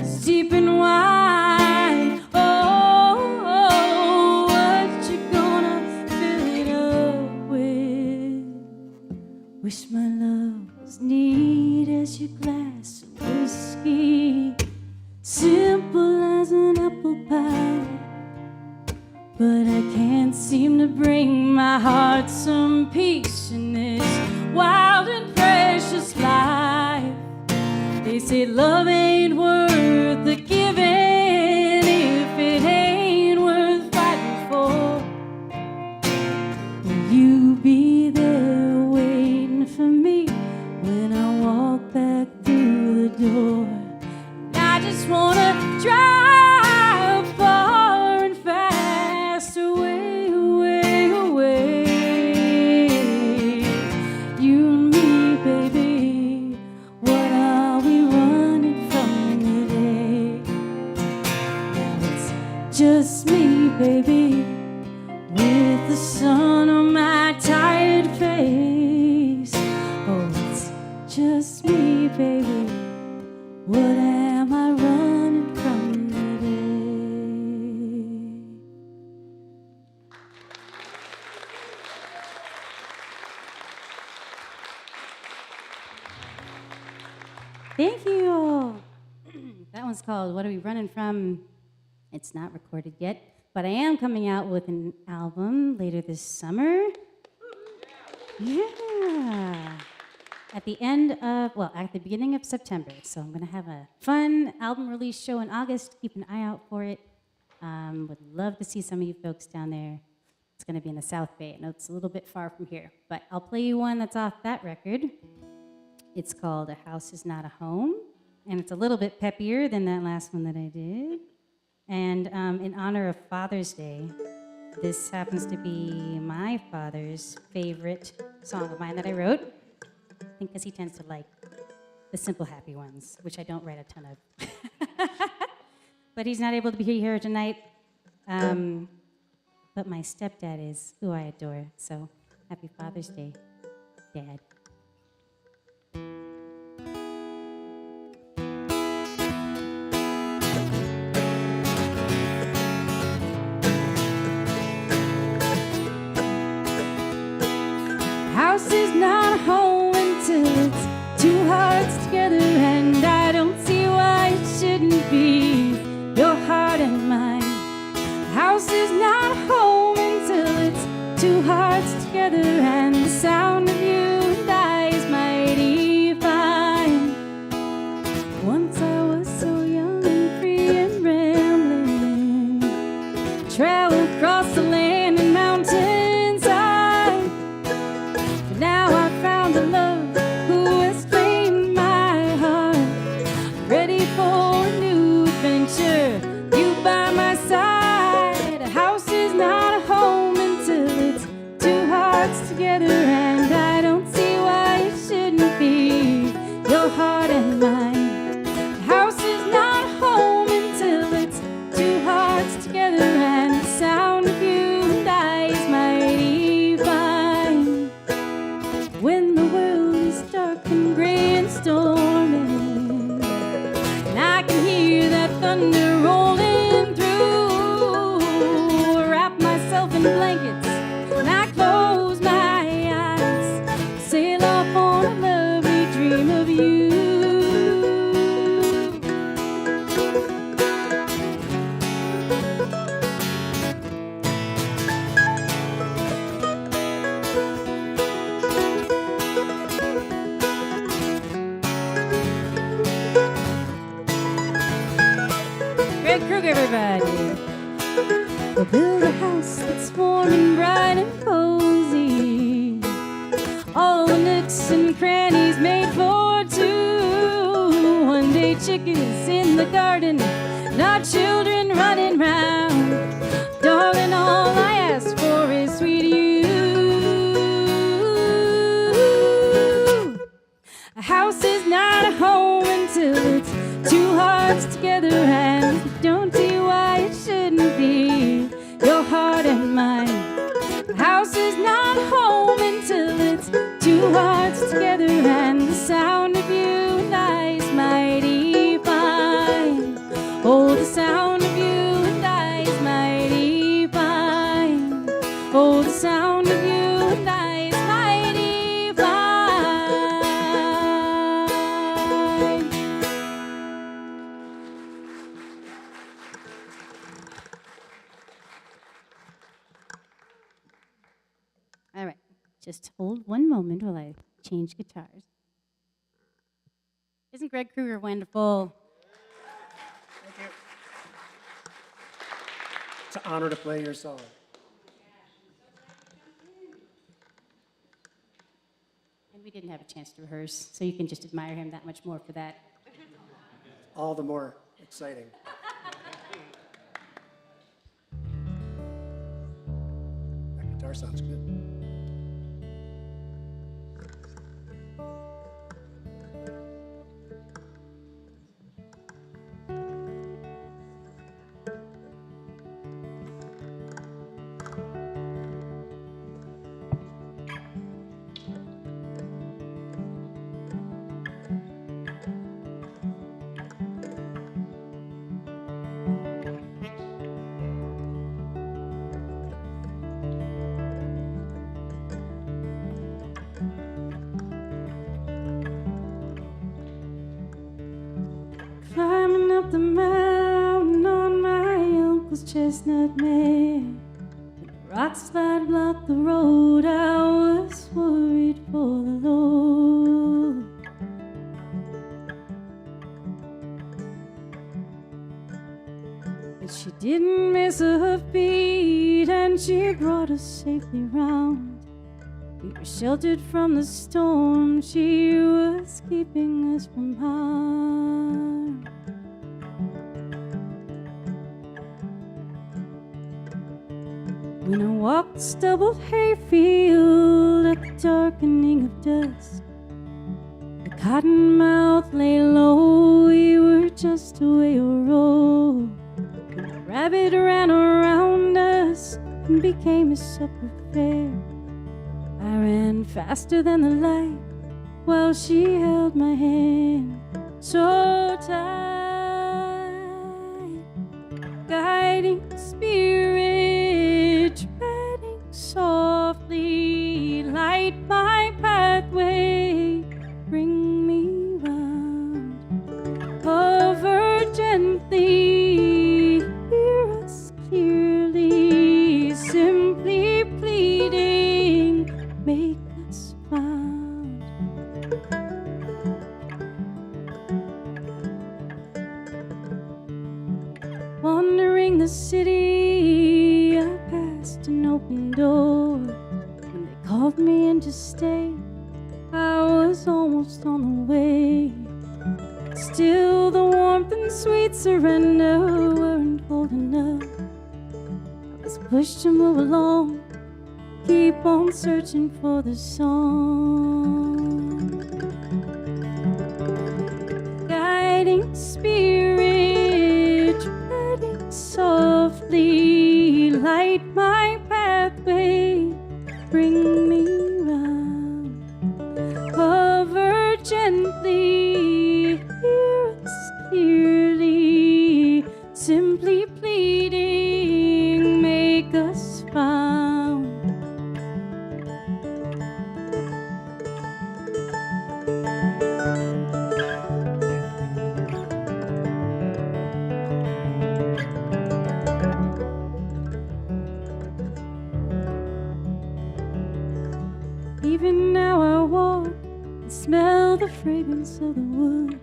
is deep and wide. Oh, what you gonna fill it up with? Wish my love was neat as your glass of whiskey, simple as an apple pie. But I can't seem to bring my heart some peace in this wild and precious life. They say love ain't worth the giving if it ain't worth fighting for. Will you be there waiting for me when I walk back through the door? I just wanna drive far and fast, away, away, away. You and me, baby, what are we running from today? Now it's just me, baby, with the sun on my tired face. Oh, it's just me, baby, what am I running from today? Thank you. That one's called What Are We Running From? It's not recorded yet, but I am coming out with an album later this summer. Yeah. At the beginning of September. So I'm going to have a fun album release show in August. Keep an eye out for it. Would love to see some of you folks down there. It's going to be in the South Bay. I know it's a little bit far from here, but I'll play you one that's off that record. It's called A House Is Not a Home, and it's a little bit peppier than that last one that I did. And in honor of Father's Day, this happens to be my father's favorite song of mine that I wrote. I think because he tends to like the simple, happy ones, which I don't write a ton of. But he's not able to be here tonight. But my stepdad is, who I adore. So happy Father's Day, Dad. House is not a home until it's two hearts together, and I don't see why it shouldn't be your heart and mine. House is not a home until it's two hearts together, and the sound of you and I is mighty fine. Once I was so young and free and rambling, traveled across the land and mountains side. But now I found a love who has claimed my heart, ready for a new adventure, you by my side. A house is not a home until it's two hearts together, and I don't see why it shouldn't be your heart and mine. A house is not a home until it's two hearts together, and the sound of you and I is mighty fine. When the world is dark and gray and stormy, and I can hear that thunder rolling through, wrap myself in blankets and I close my eyes, sail off on a lovely dream of you. and crannies made for two. One day chickens in the garden, not children running round. Darling, all I ask for is sweet you. A house is not a home until it's two hearts together, and don't see why it shouldn't be your heart and mine. A house is not a home until it's two hearts together, and the sound of you and I is mighty fine. Oh, the sound of you and I is mighty fine. Oh, the sound of you and I is mighty fine. All right, just hold one moment while I change guitars. Isn't Greg Krueger wonderful? Thank you. It's an honor to play your song. And we didn't have a chance to rehearse, so you can just admire him that much more for that. All the more exciting. That guitar sounds good. Climbing up the mountain on my uncle's chestnut mare. When the rock slide blocked the road, I was worried for the Lord. But she didn't miss a beat, and she brought us safely round. We were sheltered from the storm, she was keeping us from harm. When I walked the stubbled hayfield at the darkening of dusk, the cottonmouth lay low, we were just away a row. When a rabbit ran around us and became a supper fare, I ran faster than the light while she held my hand so tight. Guiding spirit, treading softly, light my pathway, bring me round. Hover gently, hear us clearly, simply pleading, make us found. Wandering the city, I passed an open door. When they called me in to stay, I was almost on the way. Still the warmth and sweet surrender weren't cold enough. I was pushed to move along, keep on searching for the song. Guiding spirit, treading softly, light my pathway, bring me round. Hover gently, hear us clearly, simply pleading, make us found. Even now I walk and smell the fragrance of the wood.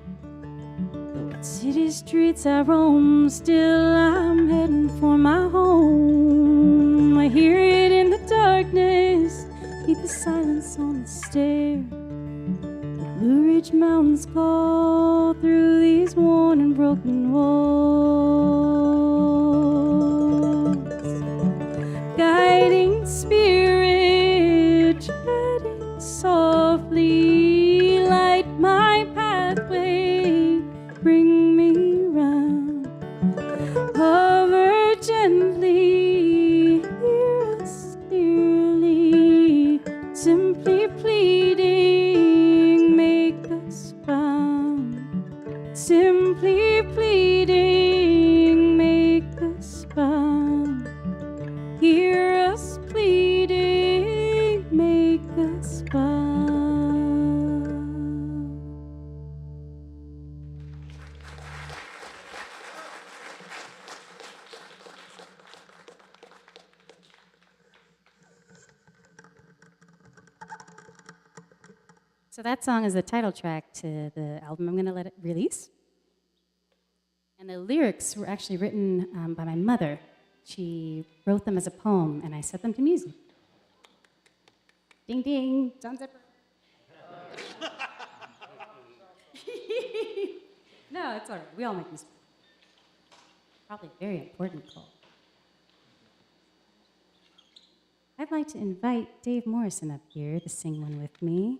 Though in city streets I roam, still I'm heading for my home. I hear it in the darkness, keep the silence on the stair. Blue Ridge Mountains call through these worn and broken walls. Guiding spirit, treading softly, light my pathway, bring me round. Hover gently, hear us dearly, simply pleading, make us bound. Simply pleading, make us bound. Hear us pleading, make us bound. So that song is the title track to the album I'm going to let it release. And the lyrics were actually written by my mother. She wrote them as a poem, and I set them to music. Ding, ding, John Zipper. No, it's all right. We all make mistakes. Probably a very important call. I'd like to invite Dave Morrison up here to sing one with me.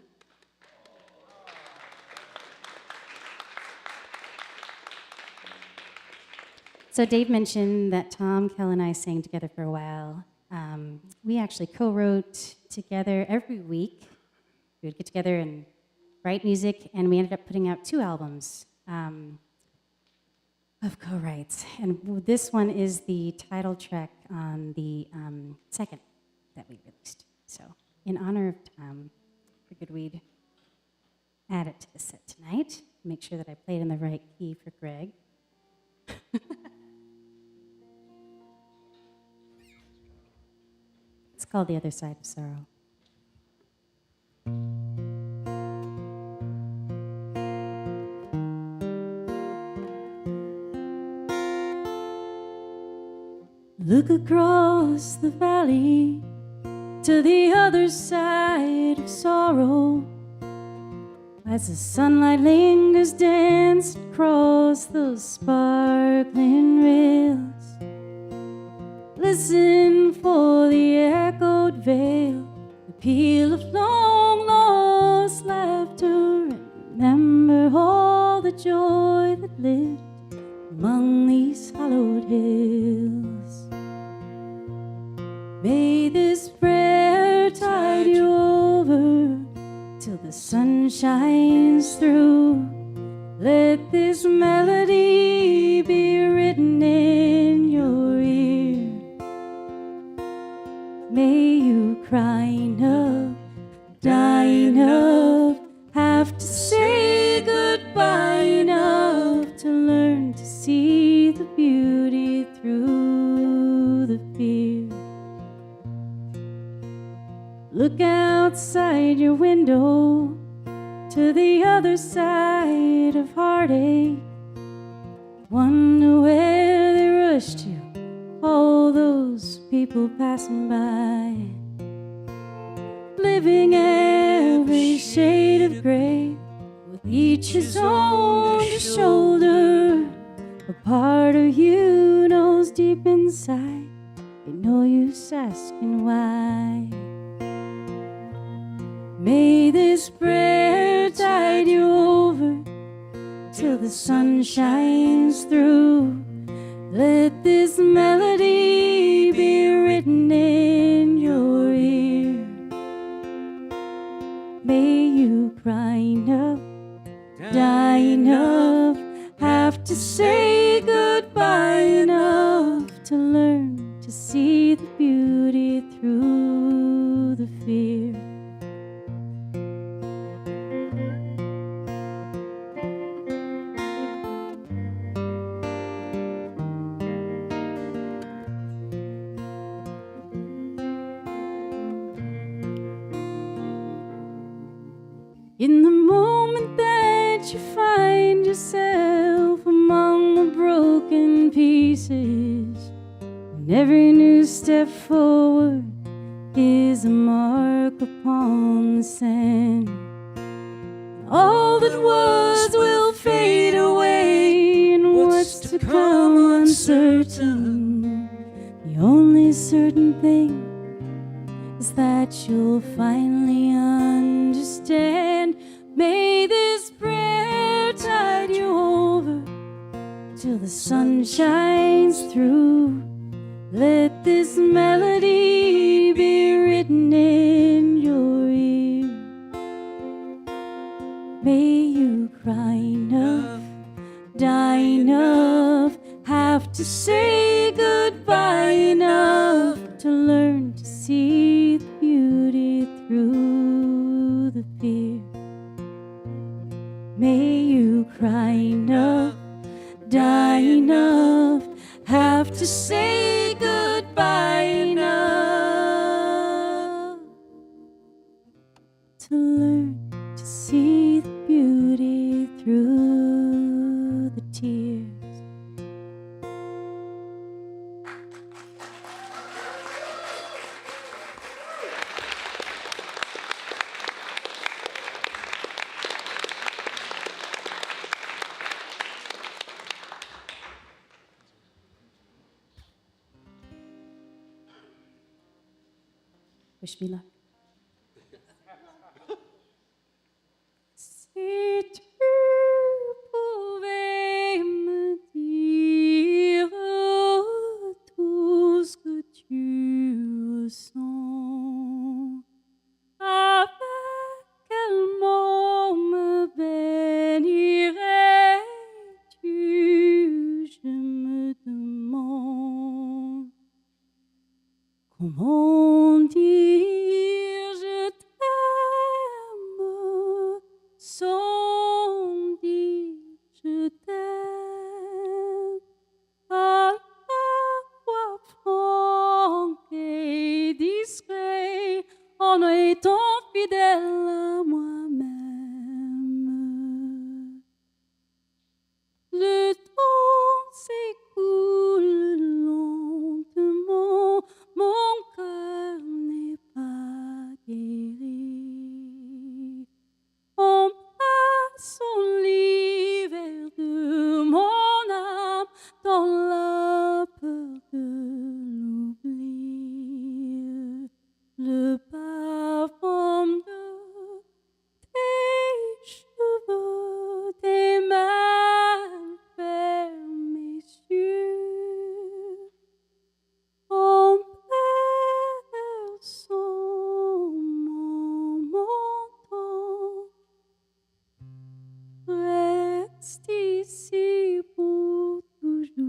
So Dave mentioned that Tom, Kel, and I sang together for a while. We actually co-wrote together every week. We would get together and write music, and we ended up putting out 2 albums of co-writes. And this one is the title track on the second that we released. So in honor of Tom, I figured we'd add it to the set tonight. Make sure that I played in the right key for Greg. It's called The Other Side of Sorrow. Look across the valley to the other side of sorrow, as the sunlight lingers danced across those sparkling rails. Listen for the echoed veil, the peal of long lost laughter, and remember all the joy that lived among these hallowed hills. May this prayer tide you over till the sun shines through. Let this melody be written in your ear. May you cry enough, die enough, have to say goodbye enough to learn to see the beauty through the fear. Look outside your window to the other side of heartache. Wonder where they rushed you, all those people passing by, living every shade of gray, with each his own shoulder. A part of you knows deep inside, ain't no use asking why. May this prayer tide you over till the sun shines through. Let this melody be written in your ear. May you cry enough, die enough, have to say goodbye enough to learn to see the beauty through the fear. In the moment that you find yourself among the broken pieces, and every new step forward is a mark upon the sand. All is that you'll finally understand. May this prayer tide you over till the sun shines through. Let this melody be written in your ear. May you cry enough, die enough, have to say goodbye enough to learn to see the beauty through the fear. May you cry enough, die enough, have to say goodbye enough to learn to see the beauty through the tears. Wish me luck. Si tu pouvais me dire tout ce que tu ressens, avec quel mot me bénirais-tu? Je me demande comment dire je t'aime sans dire je t'aime, à la fois franc et discret, en étant fidèle à moi-même. Le temps s'écoule lentement, mon cœur n'est pas guéri. En passant l'hiver de mon âme dans la peur de l'oubli, le parfum de tes cheveux, tes mains vers mes yeux, en berçant mon menton, reste ici pour toujours.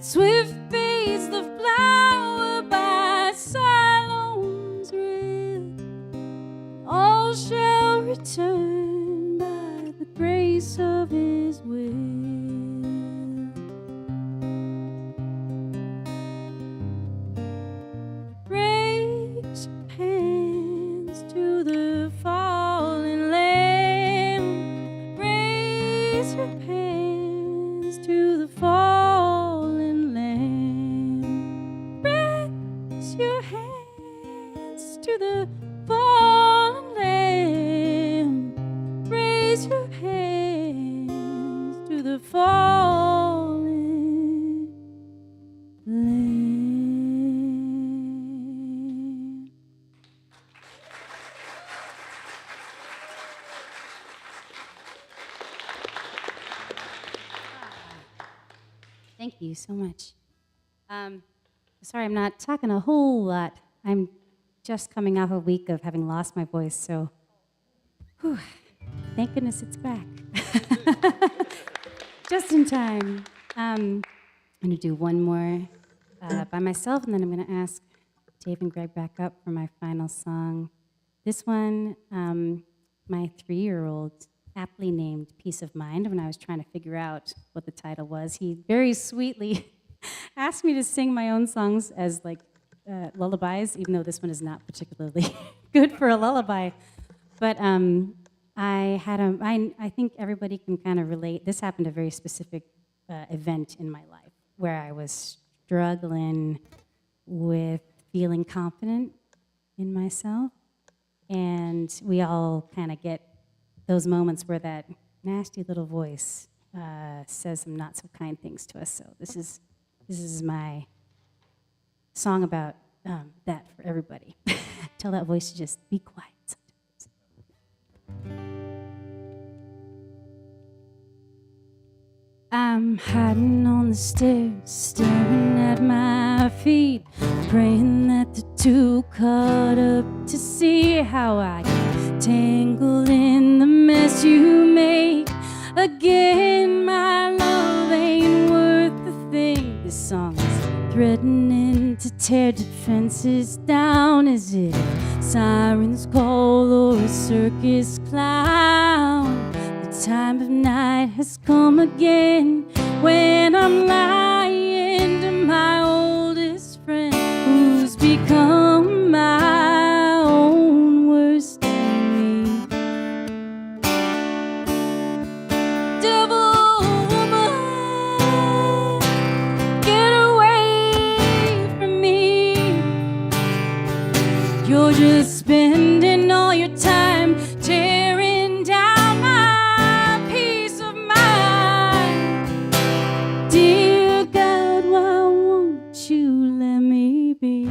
But swift fades the flower by Siloam's rill. All shall return by the grace of his will. Raise your hands to the fallen lamb. Raise your hands to the fallen lamb. Raise your hands to the fallen lamb. Raise your hands to the fallen lamb. Thank you so much. Sorry, I'm not talking a whole lot. I'm just coming off a week of having lost my voice, so thank goodness it's back. Just in time. I'm going to do one more by myself, and then I'm going to ask Dave and Greg back up for my final song. This one, my 3-year-old aptly named Peace of Mind. When I was trying to figure out what the title was, he very sweetly asked me to sing my own songs as like lullabies, even though this one is not particularly good for a lullaby. But I think everybody can kind of relate. This happened at a very specific event in my life where I was struggling with feeling confident in myself. And we all kind of get those moments where that nasty little voice says some not so kind things to us. So this is my song about that for everybody. Tell that voice to just be quiet sometimes. I'm hiding on the stairs, staring at my feet, praying that the two caught up to see how I get tangled in the mess you make. Again, my love ain't worth a thing. This song is threatening to tear defenses down. Is it a siren's call or a circus clown? The time of night has come again when I'm lying to my oldest friend, who's become my own worst enemy. Devil woman, get away from me. You're just spending all your time tearing down my peace of mind. Dear God, why won't you let me be?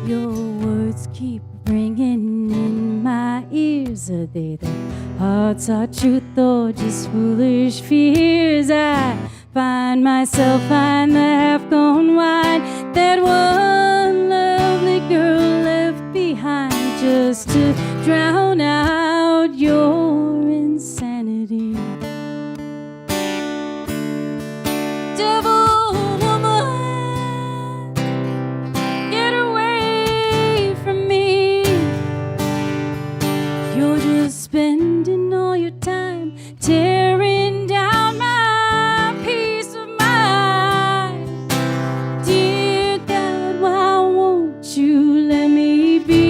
Your words keep ringing in my ears. Are they the hearts, our truth, or just foolish fears? I find myself in the half-gone wine, that one lovely girl left behind just to drown out your insanity. Devil woman, get away from me. You're just spending all your time tearing down my peace of mind. Dear God, why won't you let me be?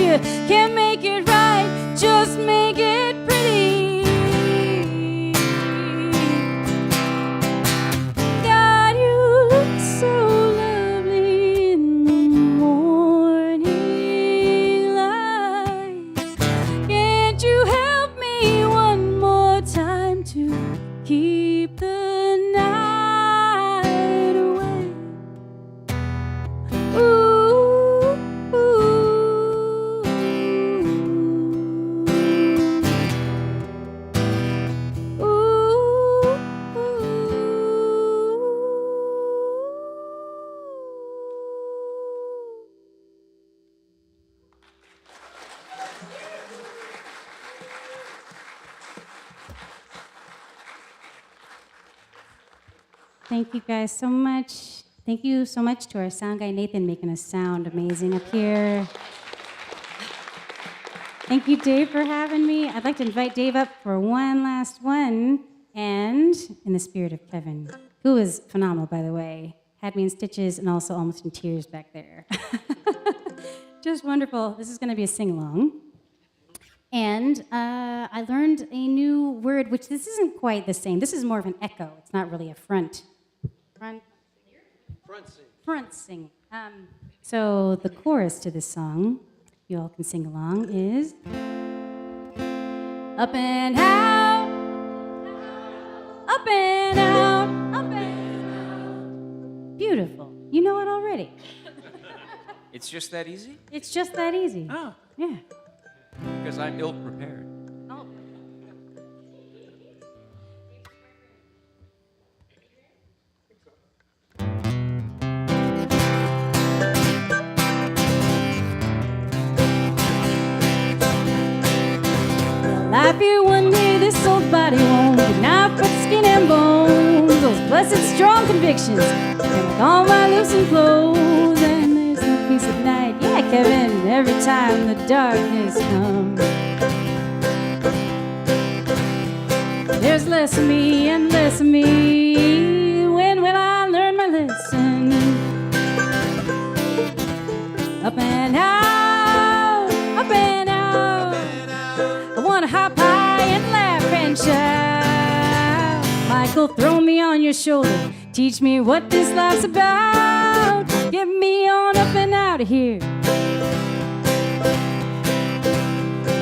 you can't make it right, just make it pretty. God, you look so lovely in the morning light. Can't you help me one more time to keep the night away? Ooh, ooh, ooh, Thank you guys so much. Thank you so much to our sound guy, Nathan, making us sound amazing up here. Thank you, Dave, for having me. I'd like to invite Dave up for one last one. And in the spirit of Kevin, who was phenomenal, by the way, had me in stitches and also almost in tears back there. Just wonderful. This is going to be a sing-along. And I learned a new word, which this isn't quite the same. This is more of an echo. It's not really a front sing. So the chorus to this song, you all can sing along, is up and out, up and out, up and out. Beautiful. You know it already. It's just that easy? It's just that easy. Oh, Yeah. because I'm ill prepared. Oh. Well, I fear one day this old body won't be enough but skin and bones. Those blessed strong convictions, and like all my loosened clothes, and there's no peace at night. Yeah, Kevin, every time the darkness comes. There's less of me and less of me. When will I learn my lesson? Up and out, up and out. I wanna hop high and laugh and shout. Michael, throw me on your shoulder. Teach me what this life's about. Get me on up and out of here.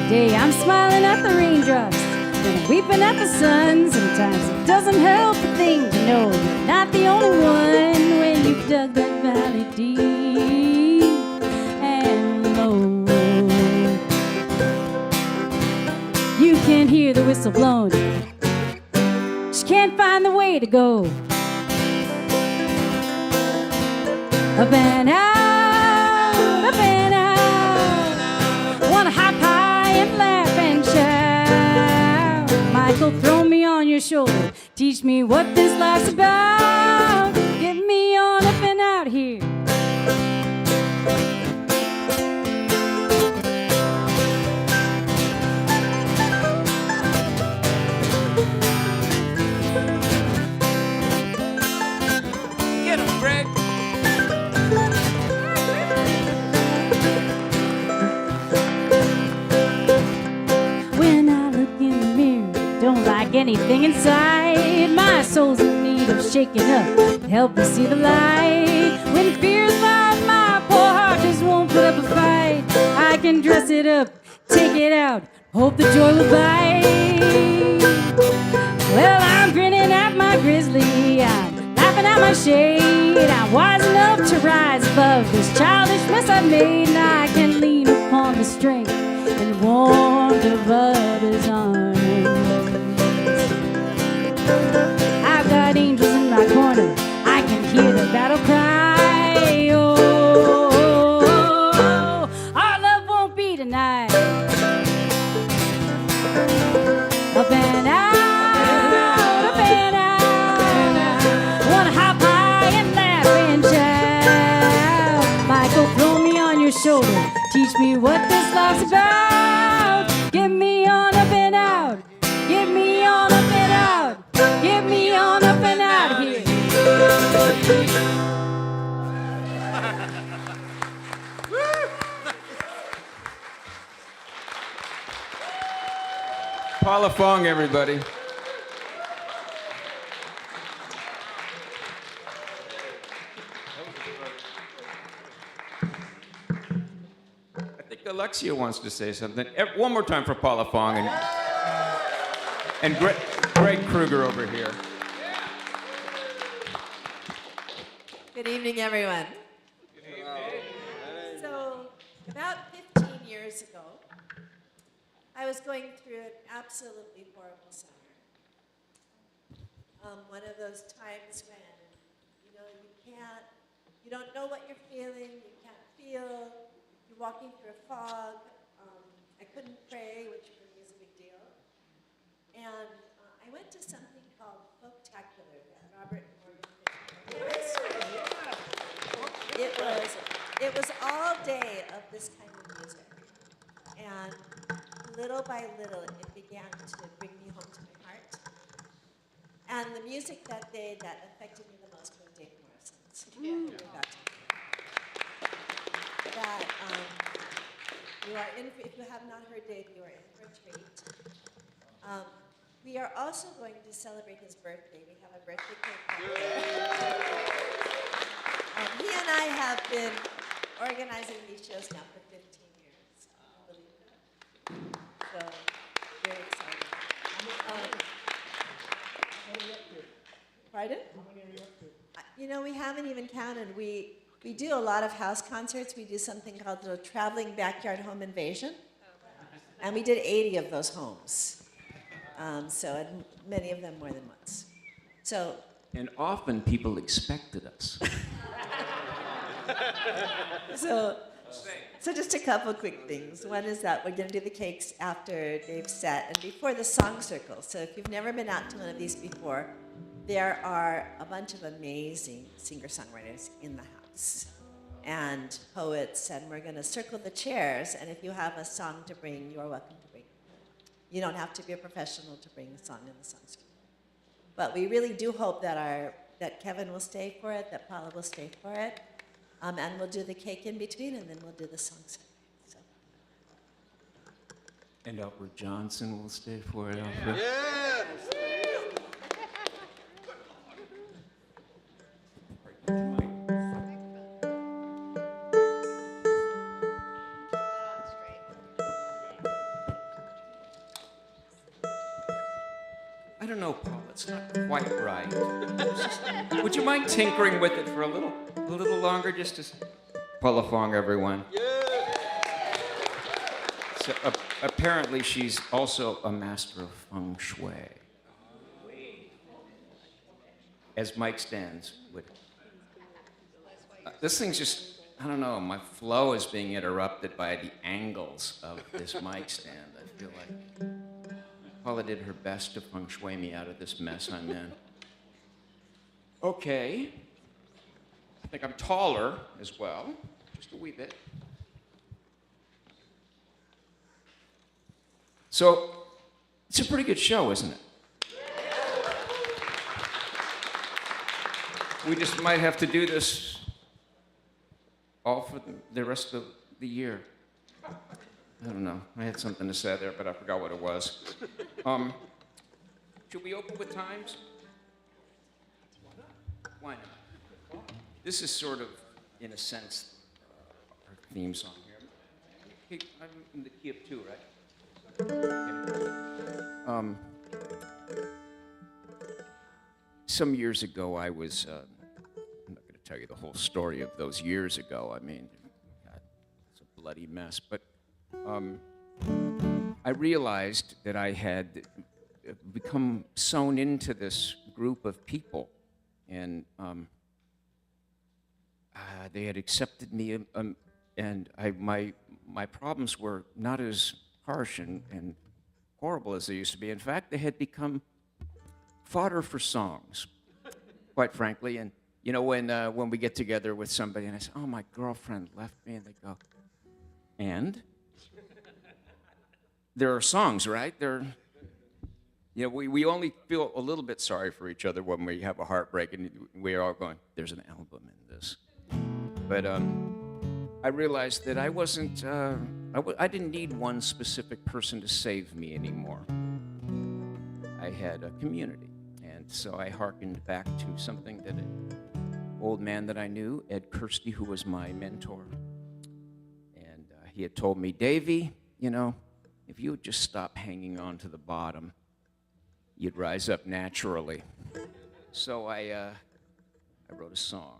Day I'm smiling at the raindrops, then I'm weeping at the sun. Sometimes it doesn't help a thing to know you're not the only one when you've dug that valley deep and low. You can hear the whistle blowing, just can't find the way to go. Up and out, up and out. I wanna hop high and laugh and shout. Michael, throw me on your shoulder. Teach me what this life's about. Get me on up and out of here. Get him, Greg. When I look in the mirror, don't like anything inside. My soul's in need of shaking up. Help me see the light. When fears lies, my poor heart just won't put up a fight. I can dress it up, take it out, hope the joy will bite. Well, I'm grinning at my grizzly, I'm laughing at my shade. I'm wise enough to rise above this childish mess I've made, and I can lean upon the strength and warmth of others' arms. I've got angels in my corner, I can hear the battle cry. Oh, our love won't be denied. Up and out, up and out. Wanna hop high and laugh and shout. Michael, throw me on your shoulder. Teach me what this life's about. Get me on up and out. Get me on up and out. Get me on up and out of here. Paula Fong, everybody. I think Alexia wants to say something. One more time for Paula Fong and Greg Krueger over here. Good evening, everyone. So, about 15 years ago, I was going through an absolutely horrible summer. One of those times when, you don't know what you're feeling, you can't feel, you're walking through a fog. I couldn't pray, which for me is a big deal. And I went to something called Folktacular that Robert and Morgan It was all day of this kind of music. And little by little, it began to bring me home to my heart. And the music that day that affected me the most was Dave Morrison's. That if you have not heard Dave, you are in for a treat. We are also going to celebrate his birthday. We have a birthday cake back there. He and I have been organizing these shows now for 15 years. Believe that. So, very exciting. Pardon? How many are you up to? We haven't even counted. We do a lot of house concerts. We do something called the Traveling Backyard Home Invasion. And we did 80 of those homes. And many of them more than once. And often people expected us. So just a couple quick things. One is that we're going to do the cakes after Dave's set and before the song circle. So if you've never been out to one of these before, there are a bunch of amazing singer-songwriters in the house and poets, and we're going to circle the chairs, and if you have a song to bring, you're welcome to bring it. You don't have to be a professional to bring a song in the song circle. But we really do hope that Kevin will stay for it, that Paula will stay for it, and we'll do the cake in between, and then we'll do the song circle. So. And Albert Johnson will stay for it, Alfred. Yes! I don't know, Paul. It's not quite right. Would you mind tinkering with it for a little longer, just to? Paula Fong, everyone. So apparently, she's also a master of feng shui, as Mike Stands would. This thing's just—I don't know. My flow is being interrupted by the angles of this mic stand. I feel like Paula did her best to feng shui me out of this mess I'm in. Okay. I think I'm taller as well, just a wee bit. So, it's a pretty good show, isn't it? We just might have to do this all for the rest of the year. I don't know. I had something to say there, but I forgot what it was. Should we open with times? Why not? This is sort of, in a sense, our theme song here. Hey, I'm in the key of 2, right? Okay. Some years ago, I was, I'm not going to tell you the whole story of those years ago. I mean, God, it's a bloody mess. But I realized that I had become sewn into this group of people, and they had accepted me, and my problems were not as harsh and horrible as they used to be. In fact, they had become fodder for songs, quite frankly. And you know, when we get together with somebody and I say, "Oh, my girlfriend left me," and they go, "And?" There are songs, right? We only feel a little bit sorry for each other when we have a heartbreak, and we're all going, "There's an album in this." But I realized that I wasn't. I didn't need one specific person to save me anymore. I had a community. And so I hearkened back to something that an old man that I knew, Ed Kirsty, who was my mentor. And he had told me, Davy, you know, if you would just stop hanging on to the bottom, you'd rise up naturally. So I wrote a song.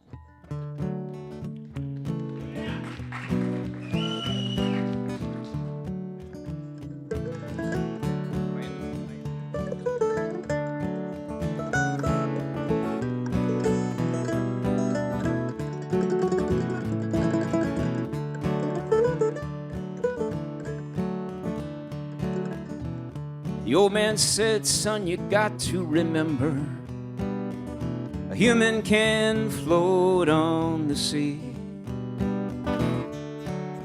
The old man said, son, you got to remember, a human can float on the sea.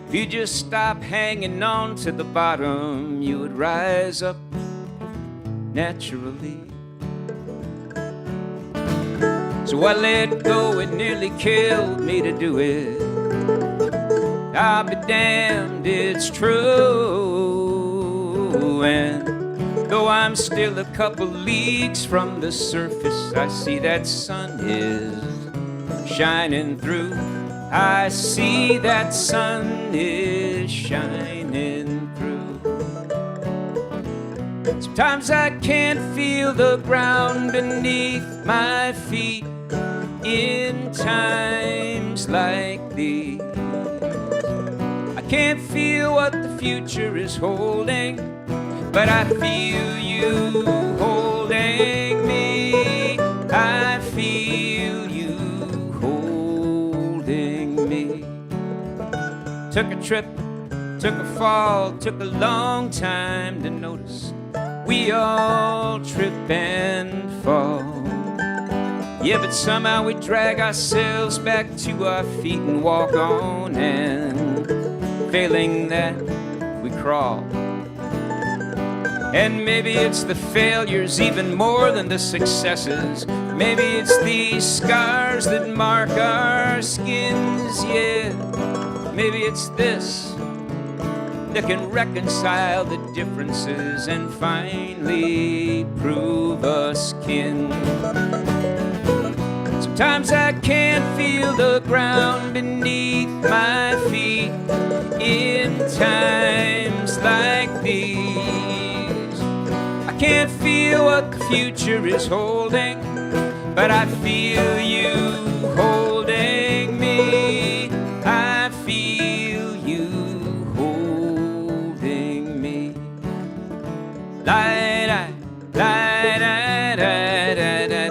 If you just stop hanging on to the bottom, you would rise up naturally. So I let go, it nearly killed me to do it. I'll be damned, it's true. And though I'm still a couple leagues from the surface, I see that sun is shining through. I see that sun is shining through. Sometimes I can't feel the ground beneath my feet in times like these. I can't feel what the future is holding, but I feel you holding me. I feel you holding me. Took a trip, took a fall, took a long time to notice. We all trip and fall. Yeah, but somehow we drag ourselves back to our feet and walk on, and failing that, we crawl. And maybe it's the failures even more than the successes. Maybe it's these scars that mark our skins, yeah. Maybe it's this that can reconcile the differences and finally prove us kin. Sometimes I can't feel the ground beneath my feet in times like these. I can't feel what the future is holding, but I feel you holding me. I feel you holding me. La-da, la-da, da-da-da-da-da.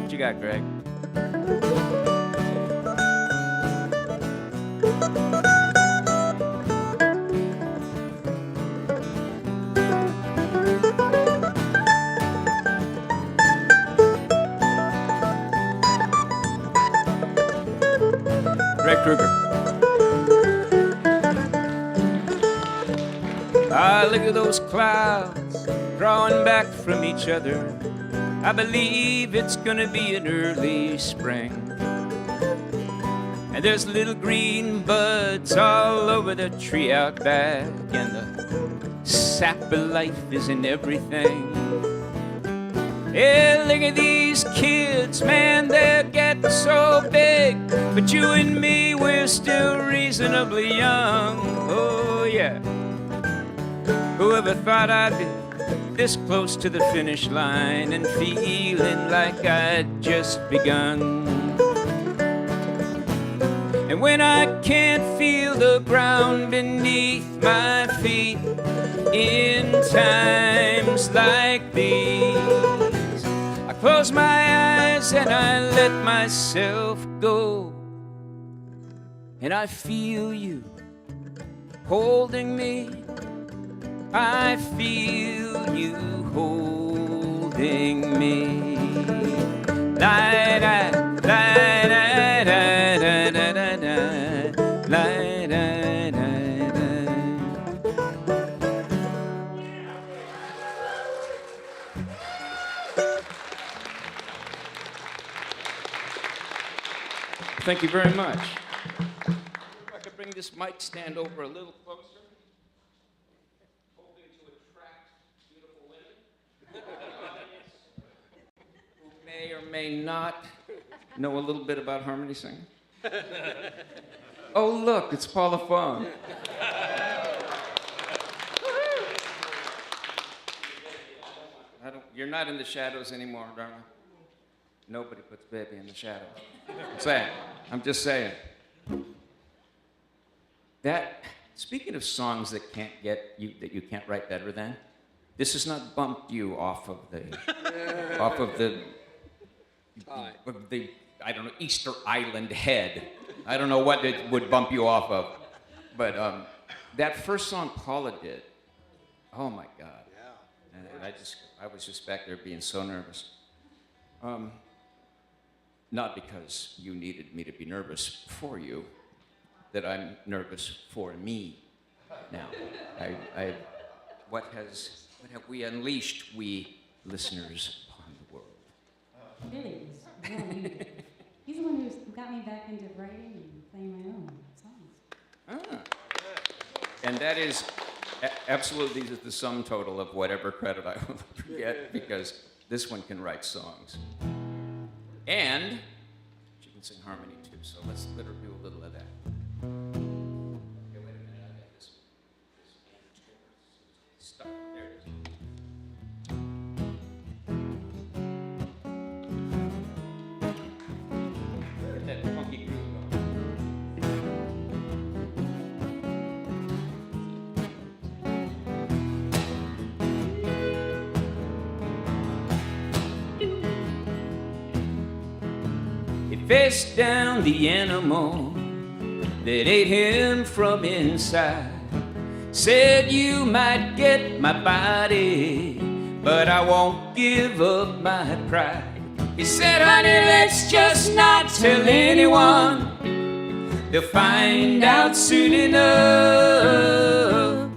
What you got, Greg? Krueger. Ah, look at those clouds drawing back from each other. I believe it's gonna be an early spring. And there's little green buds all over the tree out back, and the sap of life is in everything. Yeah, look at these kids, man, they're getting so big. But you and me, we're still reasonably young. Oh, yeah. Whoever thought I'd be this close to the finish line and feeling like I'd just begun. And when I can't feel the ground beneath my feet in times like these, I close my eyes and I let myself go. And I feel you holding me. I feel you holding me. La-da, la-da, da-da-da-da-da, la-da-da-da. Thank you very much. If I could bring this mic stand over a little closer. Hold may or may not know a little bit about harmony singing? Oh, look, it's Paula Fong. You're not in the shadows anymore, darling. Nobody puts baby in the shadows. I'm just saying. Speaking of songs that you can't write better than, this has not bumped you off of the I don't know, Easter Island head. I don't know what it would bump you off of, but that first song Paula did, oh my God. And I was just back there being so nervous. Not because you needed me to be nervous for you, that I'm nervous for me now. What have we unleashed, we listeners, upon the world? Really? Yeah, he's the one who's got me back into writing and playing my own songs. And that is absolutely the sum total of whatever credit I will get, because this one can write songs. And she can sing harmony too, so let's let her do a little of that. Okay, wait a minute, I got this stuck. There it is. Get that funky groove going. Faced down the animal that ate him from inside. Said you might get my body, but I won't give up my pride. He said, honey, let's just not tell anyone. They'll find out soon enough.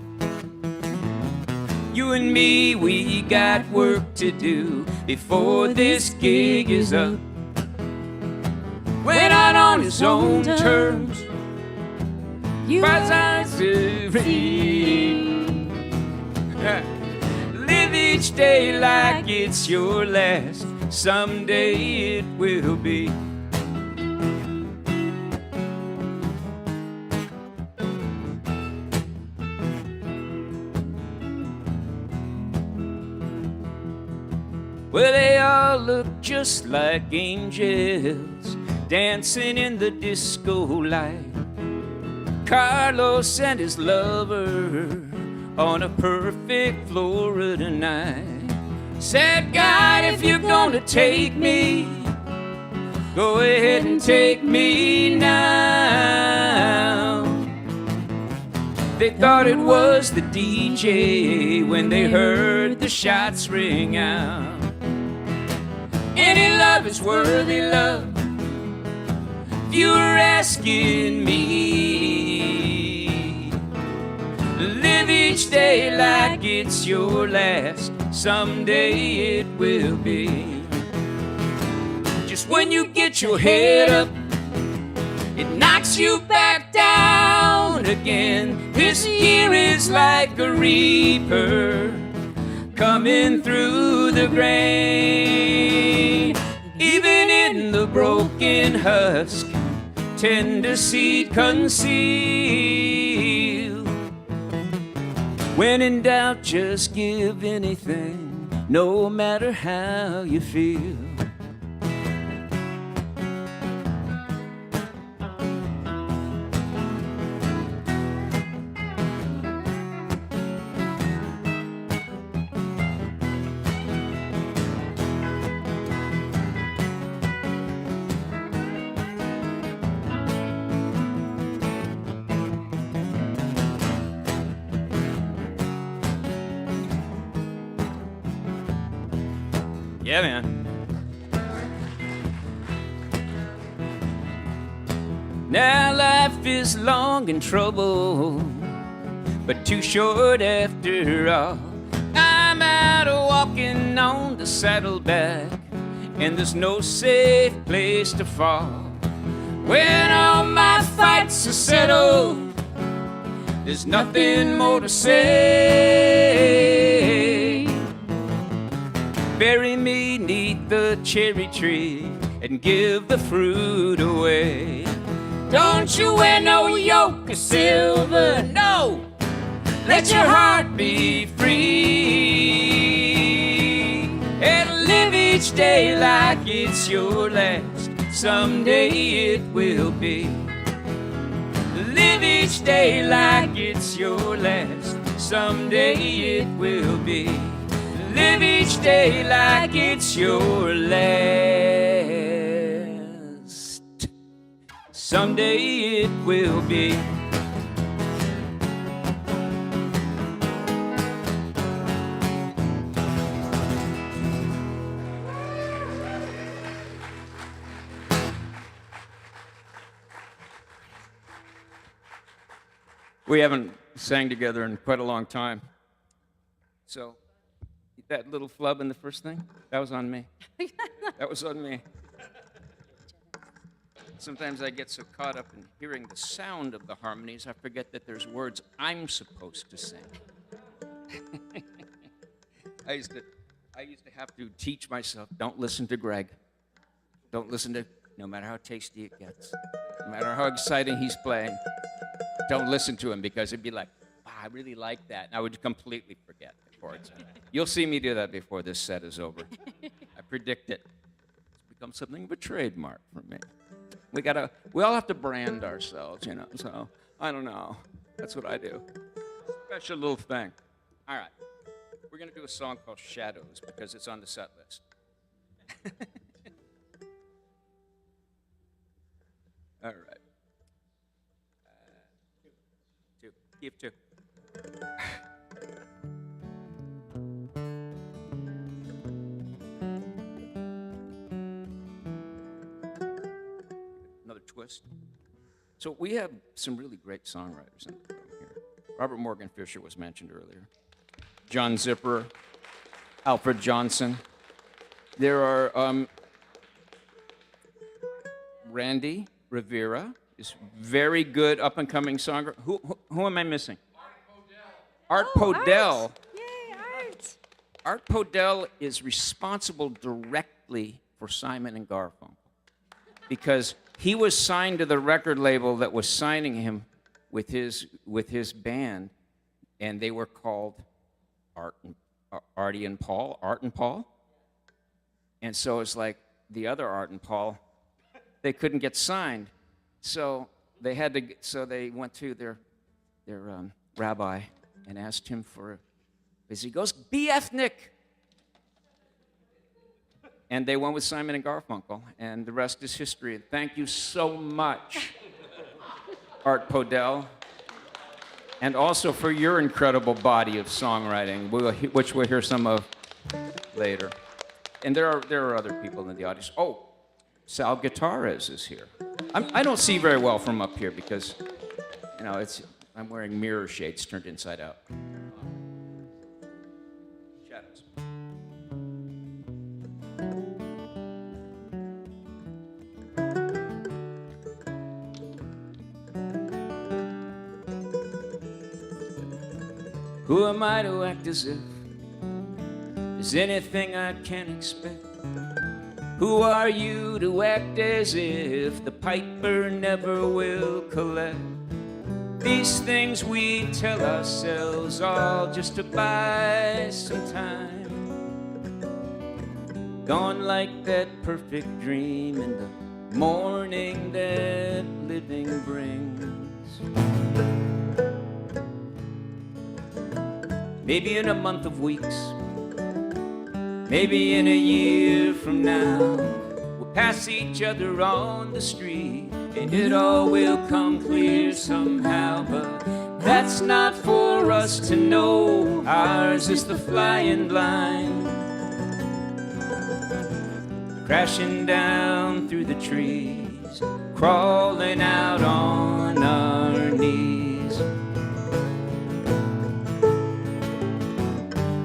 You and me, we got work to do before this gig is up. Went out on his own terms, live each day like it's your last. Someday it will be. Well, they all look just like angels dancing in the disco light. Carlos and his lover on a perfect Florida night. Said, God, if you're gonna take me, go ahead and take me now. They thought it was the DJ when they heard the shots ring out. Any love is worthy love, if you were asking me. Live each day like it's your last. Someday it will be. Just when you get your head up, it knocks you back down again. This year is like a reaper coming through the grain. Even in the broken husk, tender seed concealed. When in doubt, just give anything, no matter how you feel. Yeah, man. Now life is long and troubled, but too short after all. I'm out walking on the saddleback, and there's no safe place to fall. When all my fights are settled, there's nothing more to say. Bury me 'neath the cherry tree and give the fruit away. Don't you wear no yoke of silver, no. Let your heart be free and live each day like it's your last. Someday it will be. Live each day like it's your last. Someday it will be. Live each day like it's your last. Someday it will be. We haven't sang together in quite a long time. So, that little flub in the first thing, that was on me. That was on me. Sometimes I get so caught up in hearing the sound of the harmonies, I forget that there's words I'm supposed to sing. I used to have to teach myself, don't listen to Greg. Don't listen to, no matter how tasty it gets, no matter how exciting he's playing, don't listen to him, because it'd be like, wow, I really like that. And I would completely forget the chords. You'll see me do that before this set is over. I predict it. It's become something of a trademark for me. We all have to brand ourselves, you know, so I don't know. That's what I do. Special little thing. All right. We're going to do a song called Shadows because it's on the set list. All right. Two. Give two. Another twist. So we have some really great songwriters in the room here. Robert Morgan Fisher was mentioned earlier. John Zipper, Alfred Johnson. There are Randy Rivera is very good up-and-coming songwriter. Who am I missing? Art Podell. Yay, Art! Art Podell is responsible directly for Simon and Garfunkel because he was signed to the record label that was signing him with his band, and they were called Art and Paul. And so it's like the other Art and Paul, they couldn't get signed. So they had to. So they went to their rabbi and asked him for. He goes, be ethnic. And they went with Simon and Garfunkel, and the rest is history. Thank you so much, Art Podell, and also for your incredible body of songwriting, which we'll hear some of later. And there are other people in the audience. Oh, Sal Guitarez is here. I don't see very well from up here because, you know, I'm wearing mirror shades turned inside out. Shadows. Who am I to act as if there's anything I can expect? Who are you to act as if the piper never will collect? These things we tell ourselves all just to buy some time. Gone like that perfect dream in the morning that living brings. Maybe in a month of weeks, maybe in a year from now, we'll pass each other on the street and it all will come clear somehow. But that's not for us to know. Ours is the flying blind, crashing down through the trees, crawling out on our knees.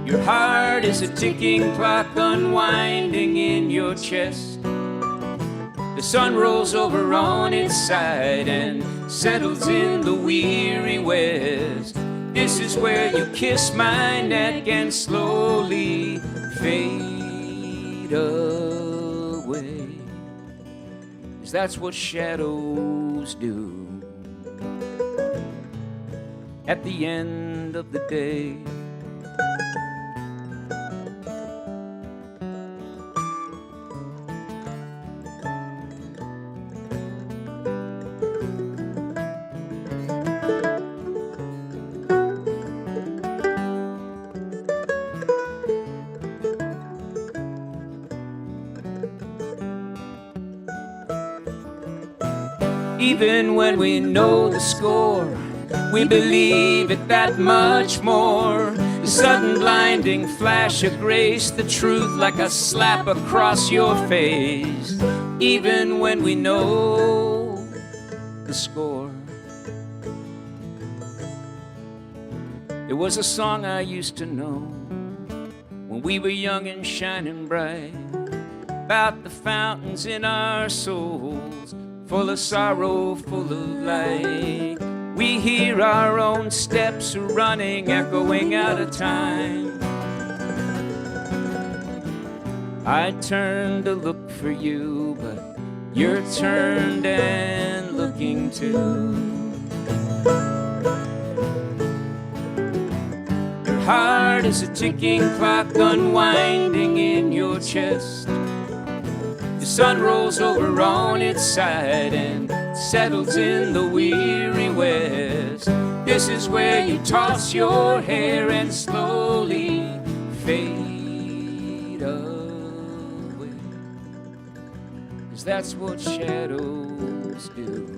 Your heart is a ticking clock unwinding in your chest. The sun rolls over on its side and settles in the weary west. This is where you kiss my neck and slowly fade away. 'cause that's what shadows do. At the end of the day, even when we know the score, we believe it that much more. The sudden blinding flash of grace, the truth like a slap across your face. Even when we know the score. It was a song I used to know when we were young and shining bright, about the fountains in our souls, full of sorrow, full of light. We hear our own steps running, echoing out of time. I turned to look for you, but you're turned and looking too. Your heart is a ticking clock unwinding in your chest. The sun rolls over on its side and settles in the weary west. This is where you toss your hair and slowly fade away. 'Cause that's what shadows do.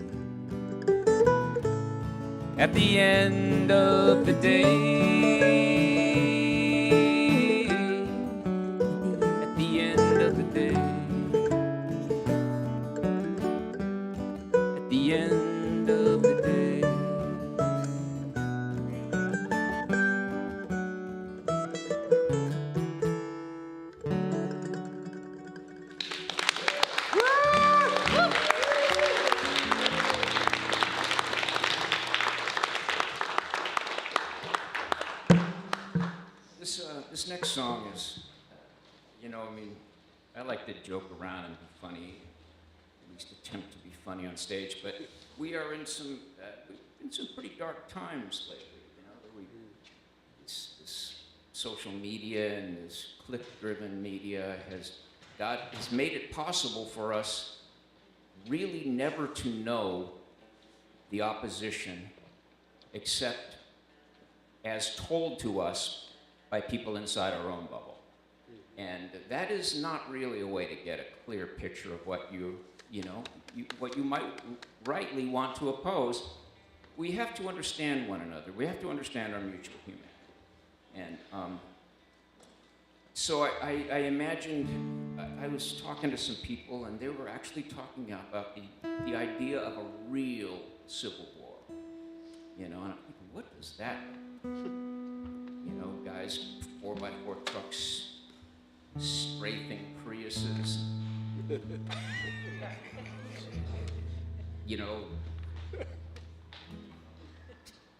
At the end of the day, at the end of the day, at the end of the day. This next song is, I like to joke around and be funny, at least attempt to be funny on stage, but we are in some pretty dark times lately. This social media and this click-driven media has made it possible for us really never to know the opposition except as told to us by people inside our own bubble. And that is not really a way to get a clear picture of what what you might rightly want to oppose. We have to understand one another. We have to understand our mutual humanity. And so I imagined, I was talking to some people and they were actually talking about the idea of a real civil war. And I'm thinking, what does that mean? Guys, 4x4 trucks, strafing Priuses,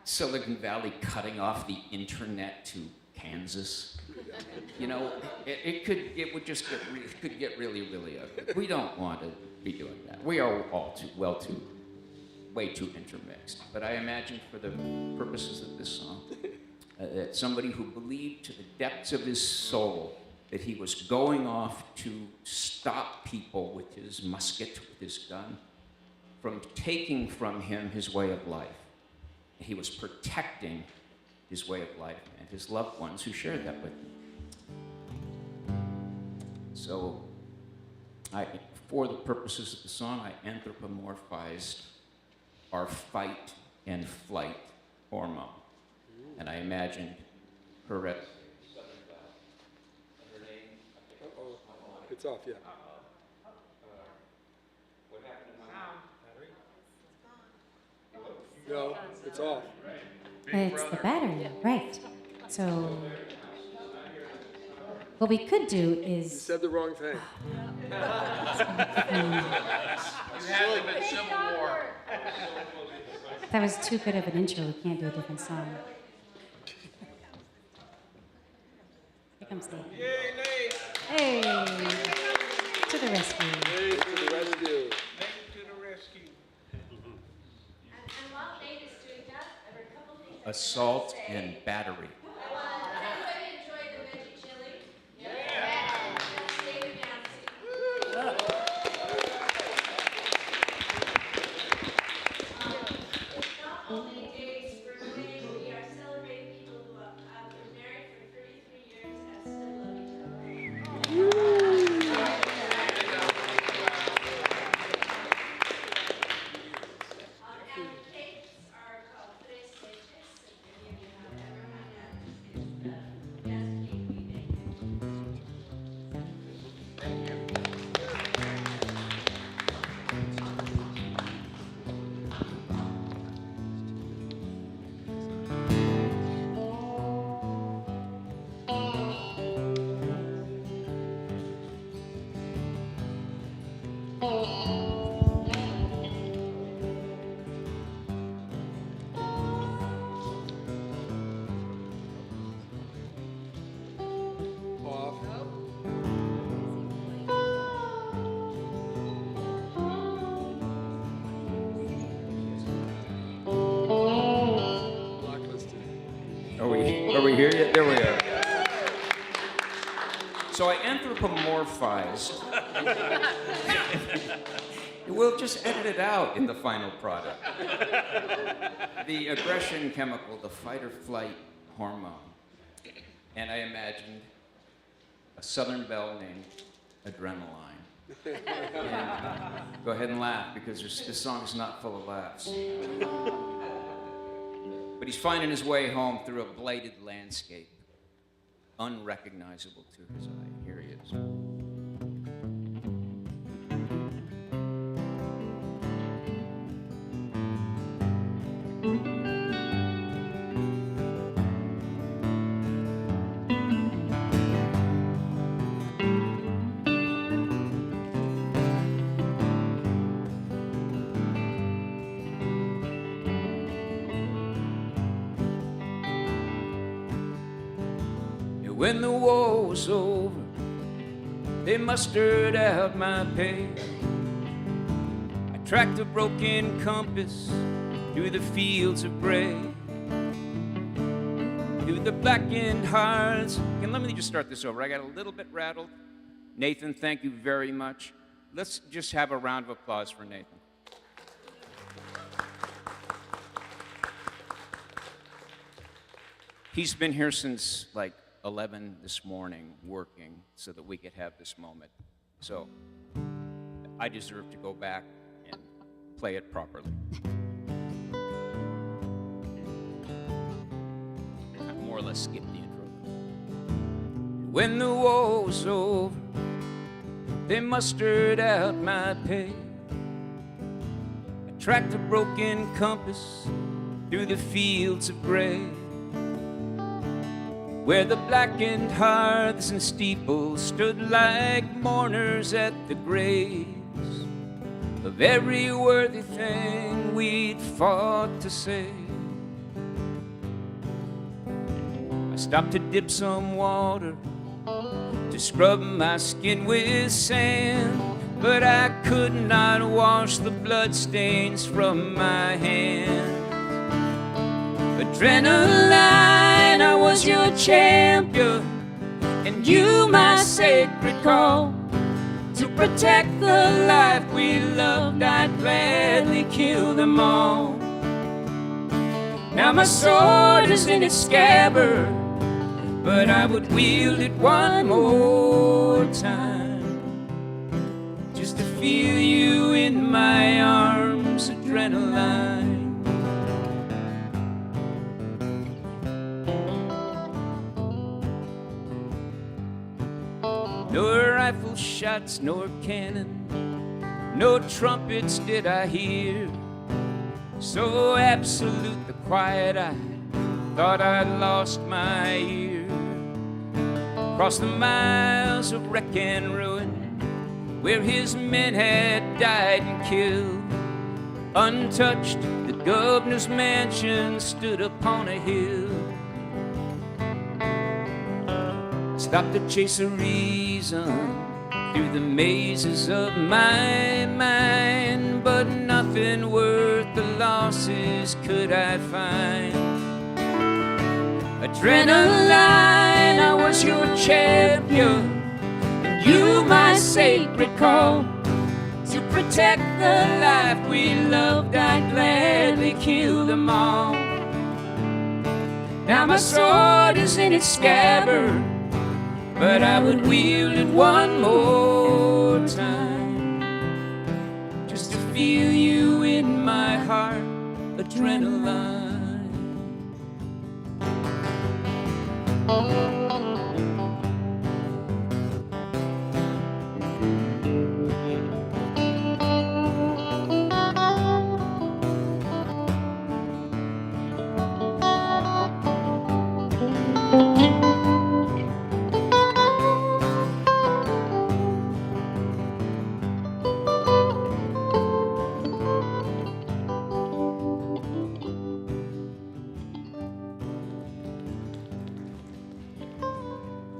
Silicon Valley cutting off the internet to Kansas. It could get really, really ugly. We don't want to be doing that. We are all way too intermixed. But I imagine for the purposes of this song, that somebody who believed to the depths of his soul that he was going off to stop people with his musket, with his gun, from taking from him his way of life. He was protecting his way of life and his loved ones who shared that with him. So, for the purposes of the song, I anthropomorphized our fight and flight hormone. And I imagined her at her name. Uh-oh. It's off, yeah. What happened to my No, it's off. It's the battery, right. So what we could do You is... said the wrong thing. You had them in Civil War. That was too good of an intro. We can't do a different song. Here comes Nate. Yay, Nate! Hey, to the rescue. Hey, to the rescue. Nate assault and battery. Off. Blacklisted. Are we here yet? There we are. So I anthropomorphized. We'll just edit it out in the final product. The aggression chemical, the fight or flight hormone. And I imagined a Southern belle named Adrenaline. And go ahead and laugh because this song is not full of laughs. But he's finding his way home through a blighted landscape, unrecognizable to his eye. Here he is. When the war was over, they mustered out my pay. I tracked a broken compass through the fields of gray, through the blackened hearts. And let me just start this over. I got a little bit rattled. Nathan, thank you very much. Let's just have a round of applause for Nathan. He's been here since like 11 this morning working so that we could have this moment. So I deserve to go back and play it properly. I more or less skipped the intro. When the war was over, they mustered out my pay. I tracked a broken compass through the fields of gray, where the blackened hearths and steeples stood like mourners at the graves of every worthy thing we'd fought to save. I stopped to dip some water, to scrub my skin with sand, but I could not wash the bloodstains from my hands. Adrenaline, I was your champion, and you my sacred call. To protect the life we loved, I'd gladly kill them all. Now my sword is in its scabbard, but I would wield it one more time, just to feel you in my arms, Adrenaline. No rifle shots, nor cannon, no trumpets did I hear. So absolute the quiet, I thought I'd lost my ear. Across the miles of wreck and ruin, where his men had died and killed, untouched, the governor's mansion stood upon a hill. Stopped to chase a reason through the mazes of my mind, but nothing worth the losses could I find. Adrenaline, I was your champion, and you my sacred call. To protect the life we loved, I'd gladly kill them all. Now my sword is in its scabbard, but I would wield it one more time, just to feel you in my heart, adrenaline.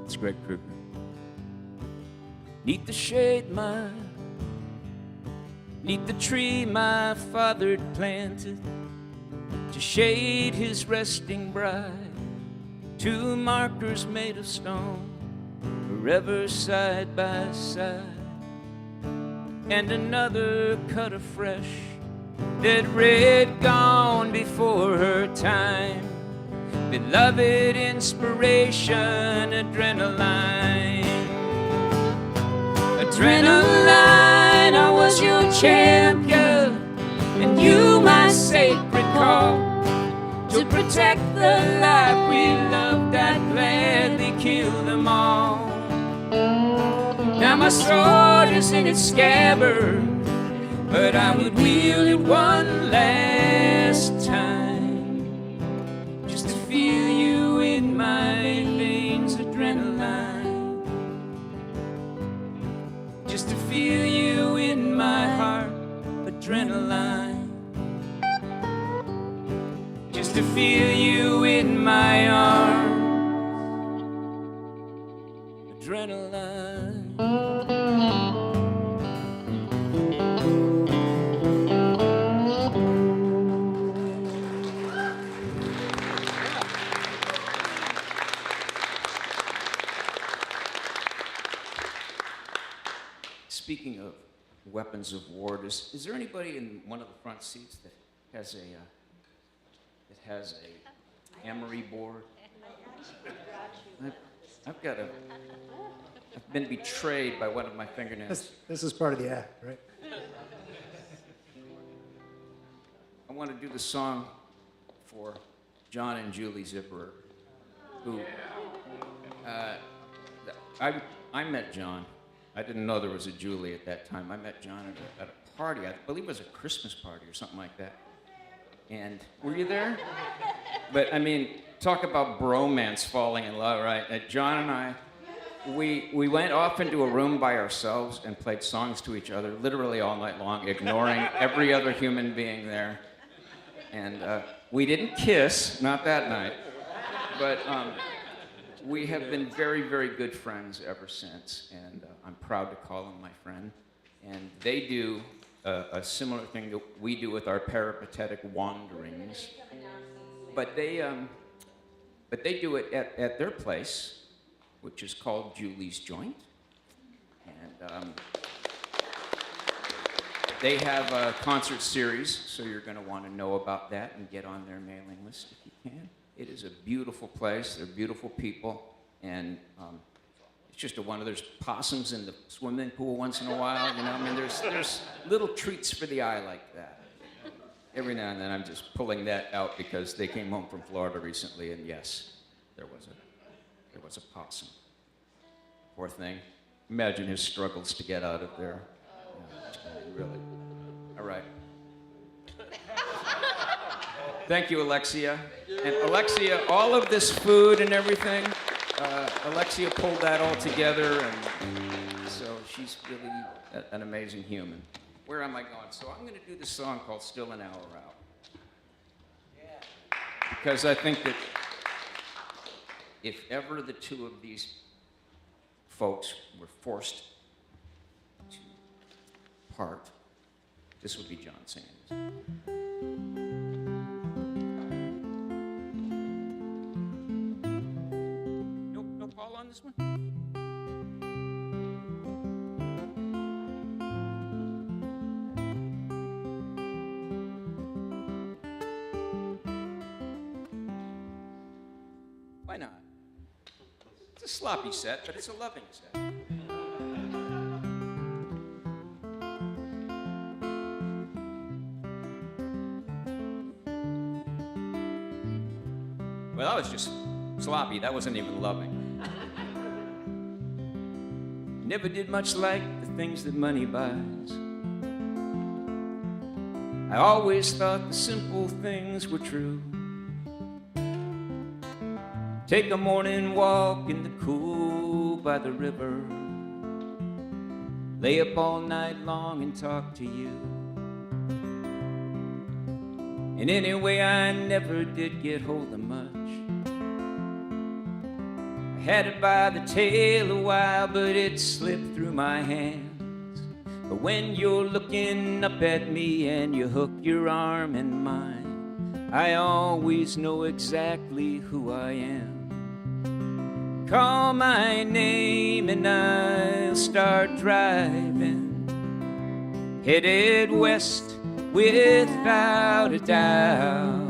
It's Greg Krueger. Neath the shade, neath the tree my father planted to shade his resting bride, two markers made of stone, forever side by side, and another cut afresh, dead red, gone before her time. Beloved inspiration, adrenaline. Adrenaline, I was your champion, and you my sacred call. To protect the life we loved, I'd gladly kill them all. Now my sword is in its scabbard, but I would wield it one last time, just to feel you in my veins, adrenaline. Just to feel you in my heart, adrenaline. Just to feel you in my arms, adrenaline. Speaking of weapons of war, is there anybody in one of the front seats that has a emery board? I've been betrayed by one of my fingernails. This is part of the act, right? I want to do the song for John and Julie Zipperer, who I met John. I didn't know there was a Julie at that time. I met John at a party. I believe it was a Christmas party or something like that. And were you there? But I mean, talk about bromance falling in love, right? John and I, we went off into a room by ourselves and played songs to each other literally all night long, ignoring every other human being there. And we didn't kiss, not that night, but we have been very, very good friends ever since, and I'm proud to call him my friend. And they do a similar thing that we do with our peripatetic wanderings, but they do it at their place, which is called Julie's Joint, and they have a concert series, so you're going to want to know about that and get on their mailing list if you can. It is a beautiful place. They're beautiful people, and it's just one of those possums in the swimming pool once in a while. You know, I mean, there's little treats for the eye like that. Every now and then, I'm just pulling that out because they came home from Florida recently, and yes, there was a possum. Poor thing. Imagine his struggles to get out of there. Yeah, really. All right. Thank you, Alexia. And Alexia, all of this food and everything, Alexia pulled that all together, and so she's really an amazing human. Where am I going? So I'm going to do this song called Still an Hour Out. Because I think that if ever the two of these folks were forced to part, this would be John singing this. this one? Why not? It's a sloppy set, but it's a loving set. Well, that was just sloppy. That wasn't even loving. Never did much like the things that money buys. I always thought the simple things were true. Take a morning walk in the cool by the river. Lay up all night long and talk to you. And anyway, I never did get hold of much. I had it by the tail a while, but it slipped through my hands. But when you're looking up at me and you hook your arm in mine, I always know exactly who I am. Call my name and I'll start driving, headed west without a doubt.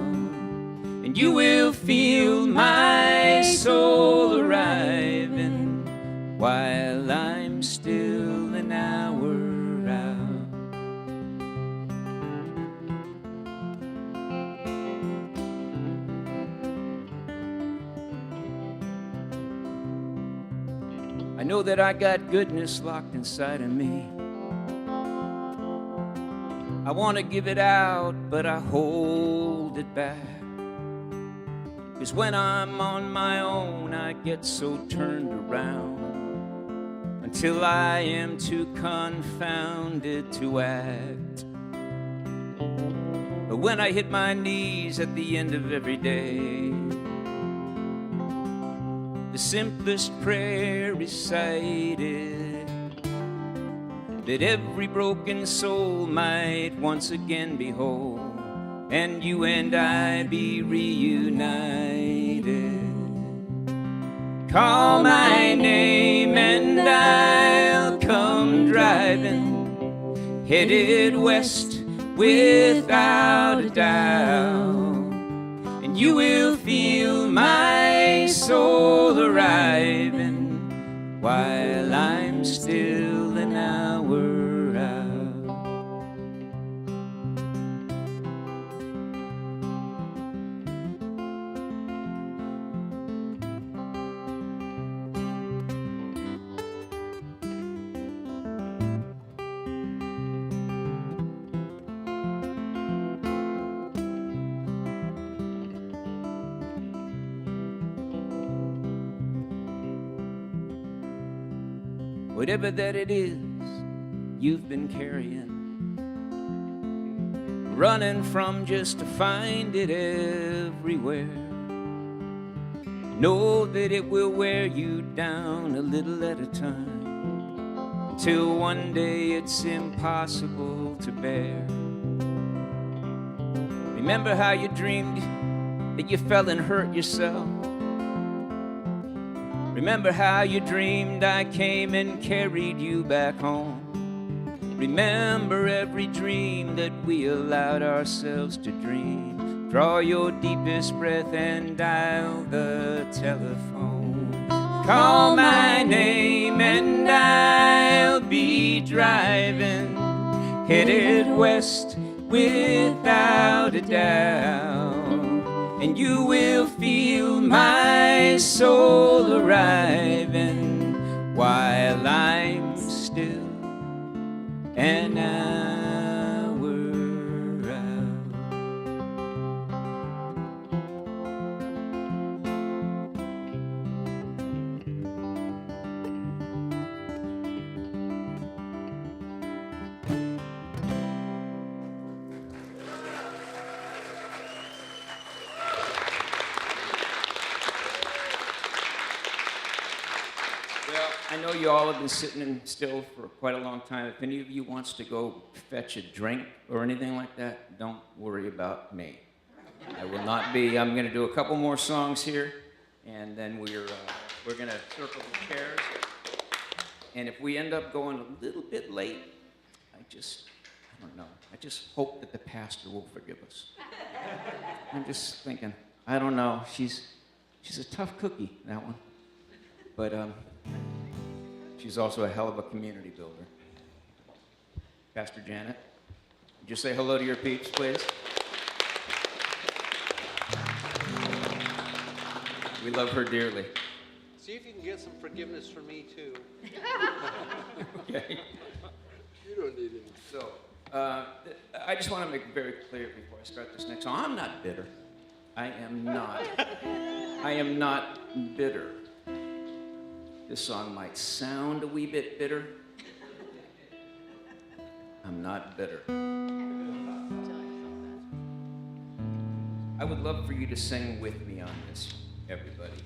And you will feel my soul arriving while I'm still an hour out. I know that I got goodness locked inside of me. I want to give it out, but I hold it back. 'Cause when I'm on my own, I get so turned around until I am too confounded to act. But when I hit my knees at the end of every day, the simplest prayer recited, that every broken soul might once again be whole, and you and I be reunited. Call my name and I'll come driving, headed west without a doubt. And you will feel my soul arriving while I'm still an hour out. Whatever that it is you've been carrying, running from just to find it everywhere, know that it will wear you down a little at a time, till one day it's impossible to bear. Remember how you dreamed that you fell and hurt yourself? Remember how you dreamed I came and carried you back home? Remember every dream that we allowed ourselves to dream. Draw your deepest breath and dial the telephone. Call my name and I'll be driving, headed west without a doubt. And you will feel my soul arriving while I'm still an hour out. Well, I know you all have been sitting in still for quite a long time. If any of you wants to go fetch a drink or anything like that, don't worry about me. I will not be. I'm going to do a couple more songs here, and then we're We're going to circle the chairs. And if we end up going a little bit late, I don't know. I just hope that the pastor will forgive us. I'm just thinking, I don't know. She's a tough cookie, that one. But she's also a hell of a community builder. Pastor Janet, would you say hello to your peeps, please? We love her dearly. See if you can get some forgiveness from me, too. Okay. You don't need any. So, I just want to make it very clear before I start this next song. I'm not bitter. I am not bitter. This song might sound a wee bit bitter. I'm not bitter. I would love for you to sing with me on this, everybody.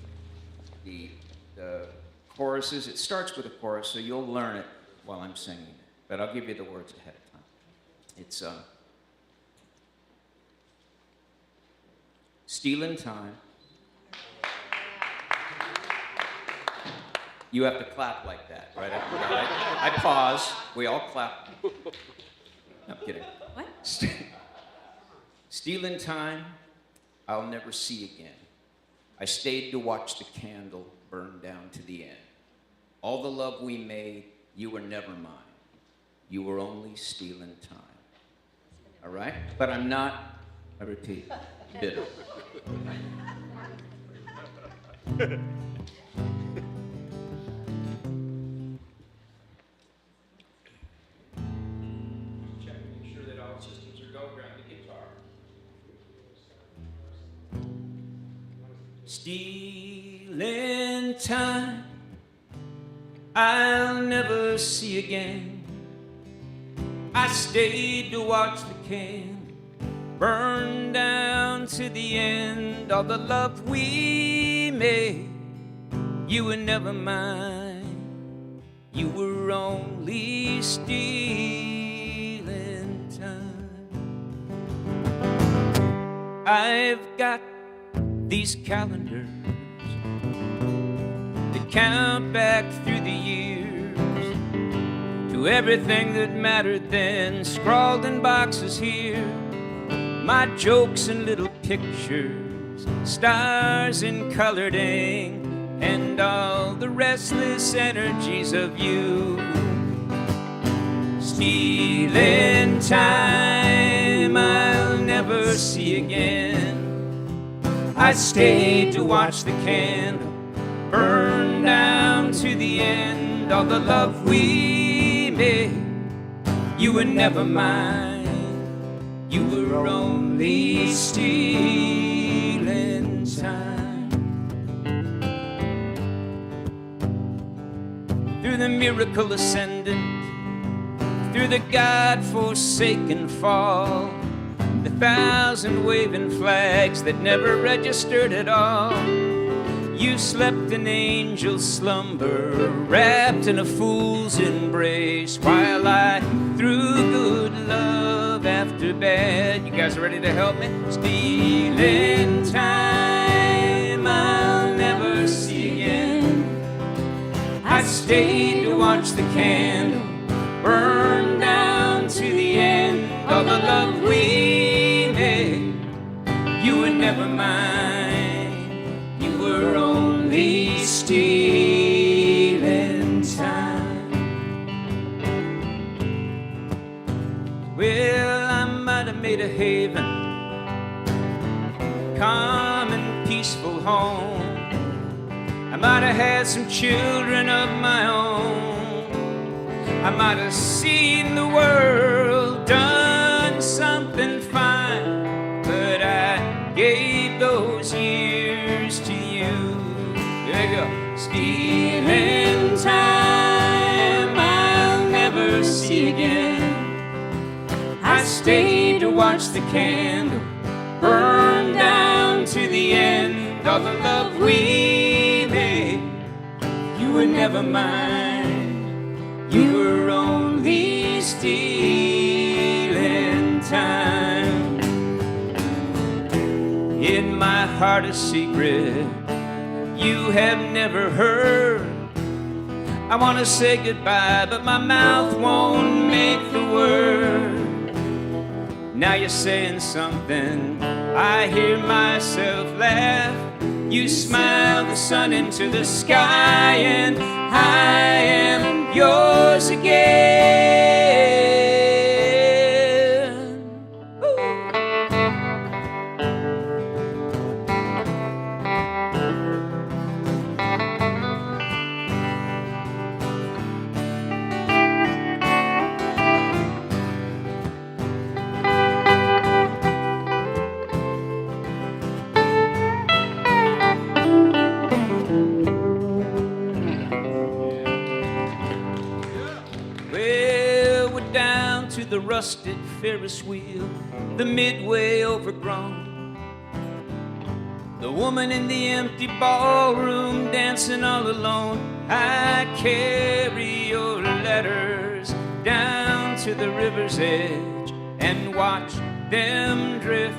The choruses, it starts with a chorus, so you'll learn it while I'm singing it. But I'll give you the words ahead of time. It's Stealing Time. You have to clap like that, right? I pause. We all clap. No, I'm kidding. What? Stealing time, I'll never see again. I stayed to watch the candle burn down to the end. All the love we made, you were never mine. You were only stealing time. All right? But I'm not, I repeat, bitter. Make sure that all systems are go. Grab the guitar. Stealing time, I'll never see again. I stayed to watch the candle burn down to the end. All the love we made, you were never mine. You were only stealing time. I've got these calendars that count back through the years to everything that mattered then, scrawled in boxes here. My jokes and little pictures, stars in colored ink, and all the restless energies of you. Stealing time I'll never see again. I stayed to watch the candle burn down to the end. All the love we made, you were never mine. You were only stealing time. Through the miracle ascendant, through the God-forsaken fall, the thousand waving flags that never registered at all, you slept an angel's slumber, wrapped in a fool's embrace, while I threw good love after bad. You guys ready to help me? Stealing time I'll never see again. I stayed to watch the candle burn down to the end. All the love we made, you were never mine. You were only stealing time. Well, I might have made a haven, calm and peaceful home. I might have had some children of my own. I might have seen the world, done something fine, but I gave those years to you. There you go. Stealing time I'll never see again. I stayed to watch the candle burn down to the end. All the love we made, you were never mine. You were only stealing time. In my heart a secret, you have never heard. I want to say goodbye, but my mouth won't make the word. Now you're saying something, I hear myself laugh. You smile the sun into the sky, and I am yours again. The rusted Ferris wheel, the midway overgrown, the woman in the empty ballroom dancing all alone. I carry your letters down to the river's edge and watch them drift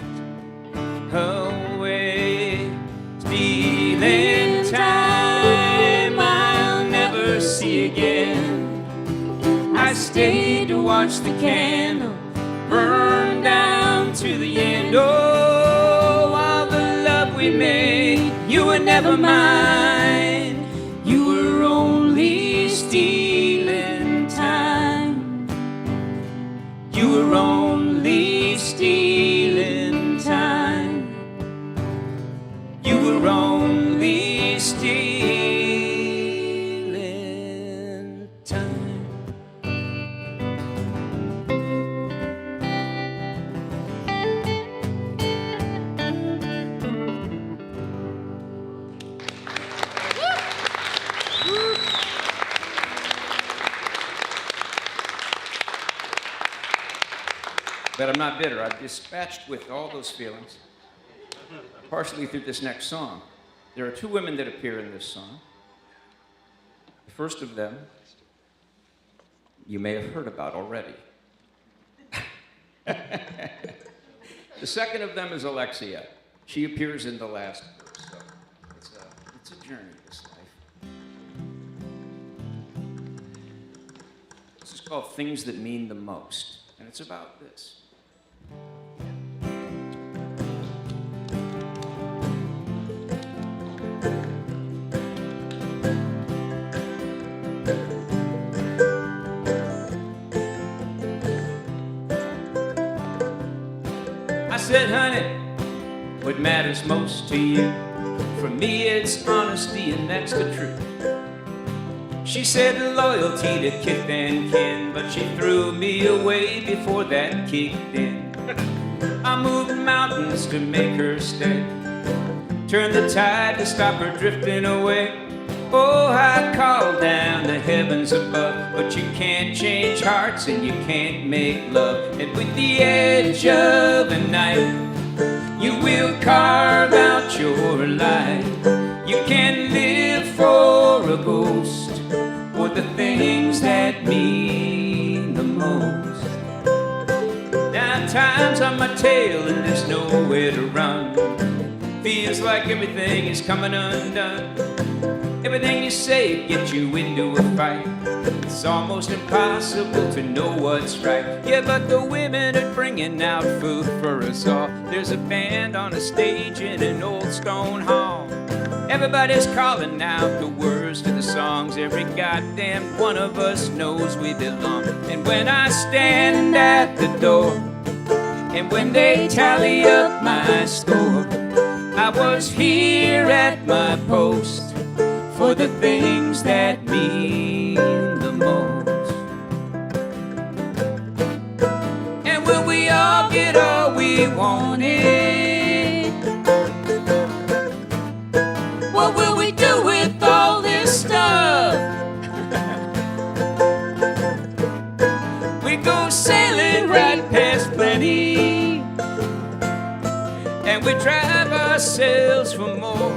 away. Stealing time I'll never see again. I stayed to watch the candle burn down to the end. Oh, all the love we made, you were never mine. You were only stealing time. You were only stealing time. You were only stealing time. But I'm not bitter. I've dispatched with all those feelings, partially through this next song. There are two women that appear in this song. The first of them, you may have heard about already. The second of them is Alexia. She appears in the last verse. So it's a journey, this life. This is called Things That Mean the Most, and it's about this. I said, honey, what matters most to you? For me, it's honesty, and that's the truth. She said loyalty to kith and kin, but she threw me away before that kicked in. I moved mountains to make her stay, turned the tide to stop her drifting away. Oh, I called down the heavens above, but you can't change hearts and you can't make love. And with the edge of a knife, you will carve out your life. You can live for a ghost, for the things that mean the most. Now time's on my tail and there's nowhere to run. Feels like everything is coming undone. Everything you say gets you into a fight. It's almost impossible to know what's right. Yeah, but the women are bringing out food for us all. There's a band on a stage in an old stone hall. Everybody's calling out the words to the songs. Every goddamn one of us knows we belong. And when I stand at the door, and when they tally up my score, I was here at my post for the things that mean the most. And when we all get all we wanted, what will we do with all this stuff? We go sailing right past plenty, and we drive ourselves for more.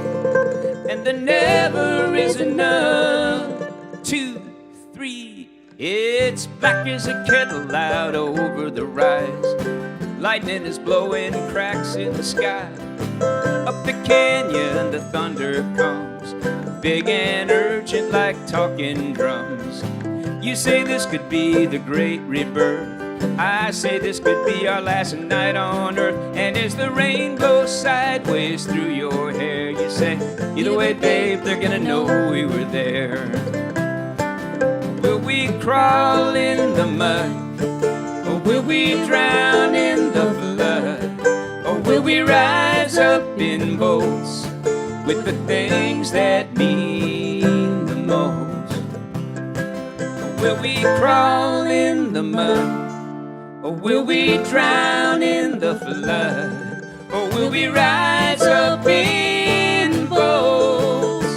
And there never is enough. 2, 3, it's black as a kettle out over the rise. Lightning is blowing cracks in the sky. Up the canyon the thunder comes. big and urgent like talking drums. You say this could be the great rebirth. I say this could be our last night on earth. And as the rain blows sideways through your hair, you say, either way, babe, they're gonna know we were there. Will we crawl in the mud? Or will we drown in the flood? Or will we rise up in boats with the things that mean the most? Or will we crawl in the mud? Or will we drown in the flood? Or will we rise up in boats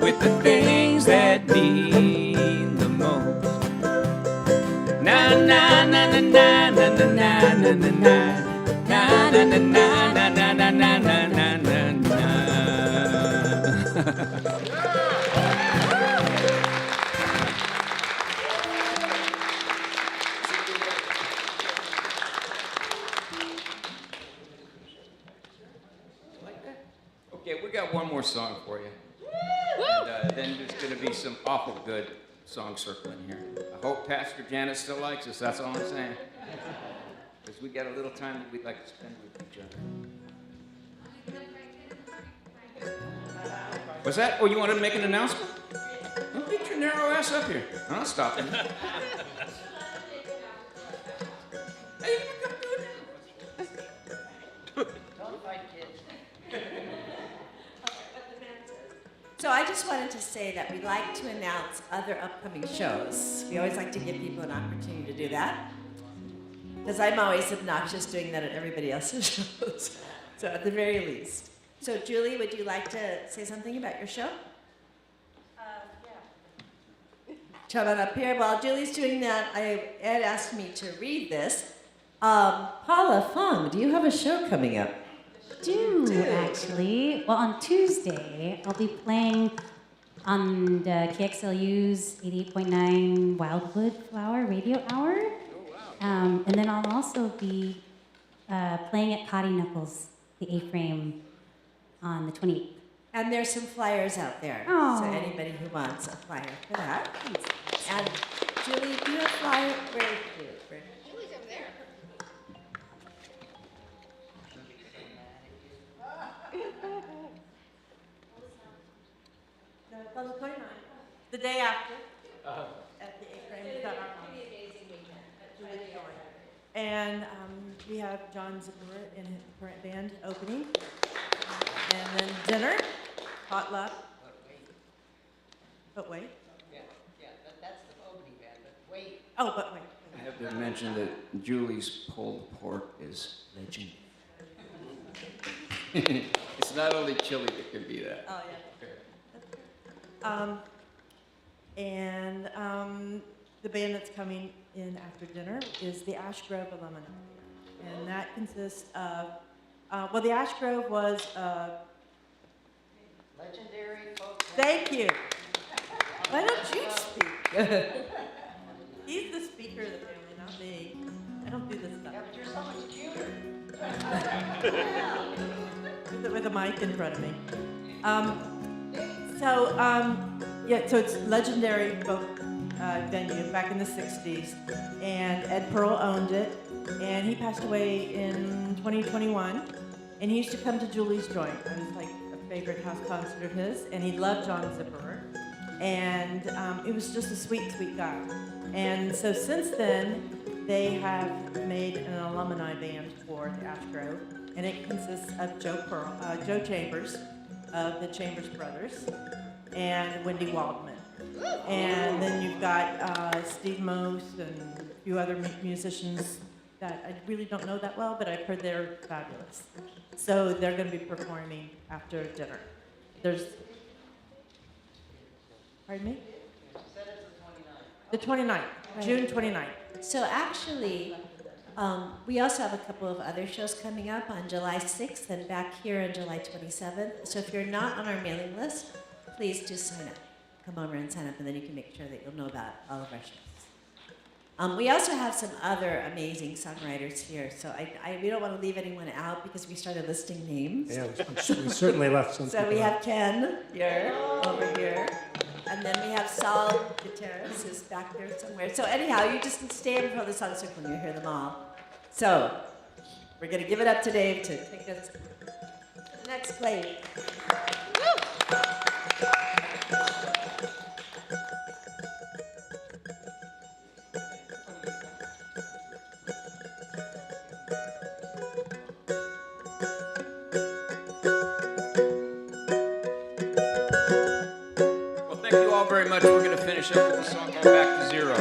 with the things that mean the most? Na na na na na na na na na na na na na na na na na na na na. Okay, we got one more song for you. And then there's going to be some awful good song circling here. I hope Pastor Janet still likes us, that's all I'm saying. Because we got a little time that we'd like to spend with each other. What's that? Oh, you wanted to make an announcement? Don't get your narrow ass up here. I'm not stopping. Hey, you can come do it now. Don't fight, kids. So I just wanted to say that we like to announce other upcoming shows. We always like to give people an opportunity to do that. Because I'm always obnoxious doing that at everybody else's shows. So at the very least. So Julie, would you like to say something about your show? Yeah. Come on up here. While Julie's doing that, Ed asked me to read this. Paula, Fong, do you have a show coming up? Actually. Well, on Tuesday, I'll be playing on the KXLU's 88.9 Wildwood Flower Radio Hour. Oh, wow. And then I'll also be playing at Potty Knuckles, the A-frame, on the 28th. And there's some flyers out there. Oh. So anybody who wants a flyer for that. And Julie, do you have a flyer? Where is it? Julie's over there. No, it's on the 29th. The day after. At the A-frame. It's got our and we have John Zipper in his current band opening. And then dinner, potluck. But wait. Yeah, that's the opening band, but wait. Oh, but wait. I have to mention that Julie's pulled pork is legend. It's not only chili that can be that. Oh, yeah. The band that's coming in after dinner is the Ash Grove Alumni. And that consists of, the Ash Grove was Legendary folk. Thank you. Why don't you speak? He's the speaker of the family, not me. I don't do this stuff. Yeah, but you're so much cuter. With a mic in front of me. So it's legendary folk venue back in the 60s. And Ed Pearl owned it. And he passed away in 2021. And he used to come to Julie's Joint. It was like a favorite house concert of his. And he loved John Zipperer. And it was just a sweet, sweet guy. And so since then, they have made an alumni band for the Ash Grove. And it consists of Joe Chambers of the Chambers Brothers and Wendy Waldman. And then you've got Steve Mose and a few other musicians that I really don't know that well, but I've heard they're fabulous. So they're going to be performing after dinner. Pardon me? The 29th, right. June 29th. So actually, we also have a couple of other shows coming up on July 6th and back here on July 27th. So if you're not on our mailing list, please do sign up. Come over and sign up, and then you can make sure that you'll know about all of our shows. We also have some other amazing songwriters here, so we don't want to leave anyone out because we started listing names. Yeah, we certainly left some So people we out. have Ken here, over here. And then we have Saul, guitarist, who's back there somewhere. So anyhow, you just stay in front of the song circle and you hear them all. So we're going to give it up to Dave to take us to the next place. Well, thank you all very much. We're going to finish up with the song called Back to Zero.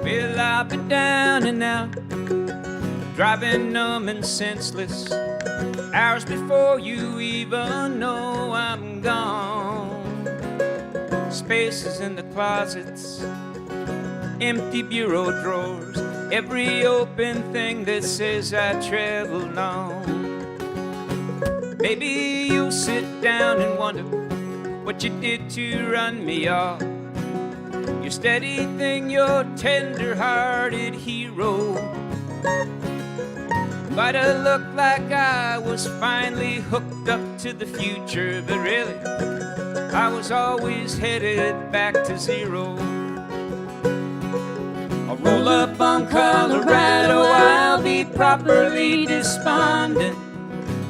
Well, I've been down and out, driving numb and senseless, hours before you even know I'm gone. Spaces in the closets, empty bureau drawers, every open thing that says I traveled on. Maybe you'll sit down and wonder what you did to run me off. Your steady thing, your tender-hearted hero. Might have looked like I was finally hooked up to the future, but really, I was always headed back to zero. I'll roll up on Colorado, I'll be properly despondent,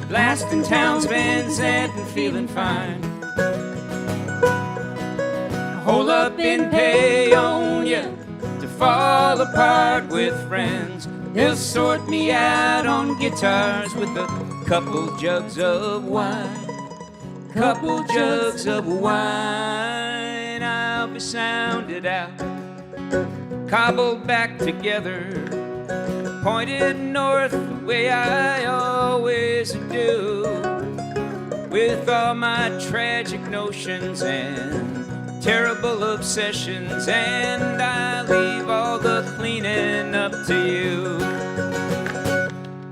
blasting towns, Van Zandt, and feeling fine. Hole up in Paonia to fall apart with friends. They'll sort me out on guitars with a couple jugs of wine. Couple jugs of wine. I'll be sounded out, cobbled back together, pointed north the way I always do, with all my tragic notions and terrible obsessions, and I leave all the cleaning up to you.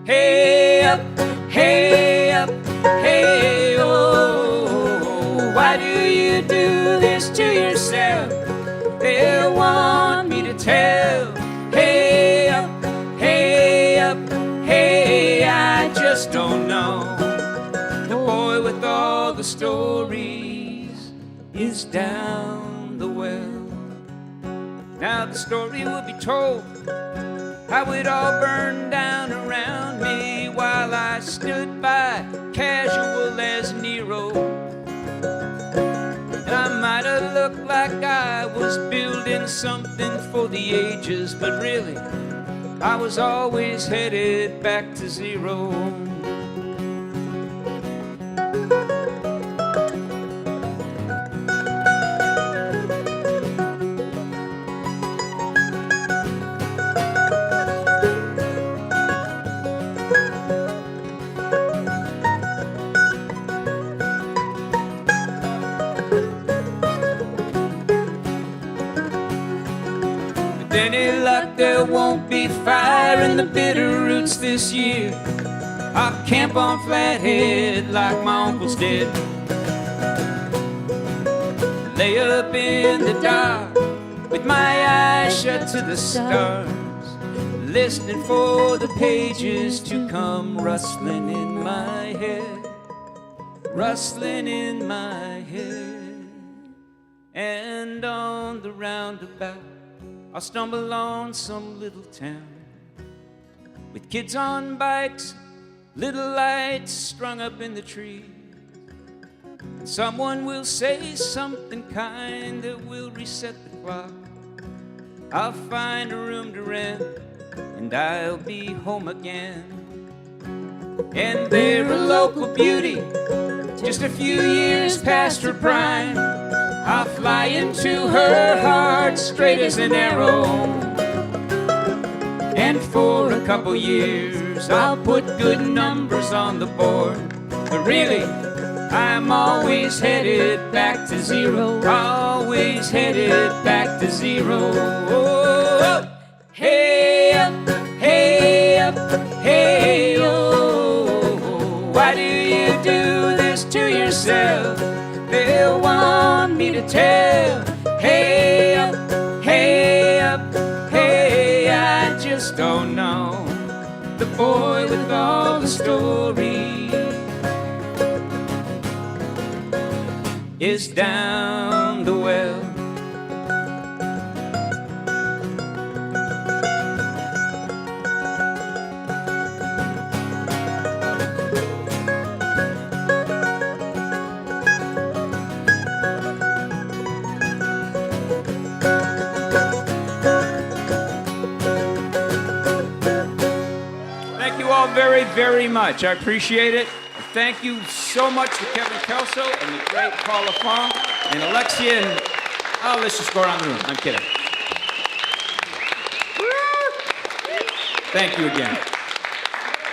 Hey up, hey up, hey oh, why do you do this to yourself? They'll want me to tell. Hey up, hey up, hey, I just don't know. The boy with all the stories is down the well. Now the story will be told how it all burned down around me while I stood by casual as Nero. And I might have looked like I was building something for the ages, but really I was always headed back to zero. Any luck, there won't be fire in the bitter roots this year. I'll camp on Flathead like my uncles did. Lay up in the dark with my eyes shut to the stars, listening for the pages to come rustling in my head, rustling in my head. And on the roundabout I'll stumble on some little town with kids on bikes, little lights strung up in the trees. And someone will say something kind that will reset the clock. I'll find a room to rent and I'll be home again. And they're a local beauty, just a few years past her prime. I'll fly into her heart straight as an arrow. And for a couple years I'll put good numbers on the board. But really, I'm always headed back to zero. Always headed back to zero. Oh, hey up, hey up, hey oh. Why do you do this to yourself? They'll want me to tell. Hey up, hey up, hey, I just don't know. The boy with all the stories is down the well. Thank you all very, very much. I appreciate it. Thank you so much to Kevin Kelso and the great Paula Fong and Alexia and let's just go around the room. I'm kidding. Thank you again.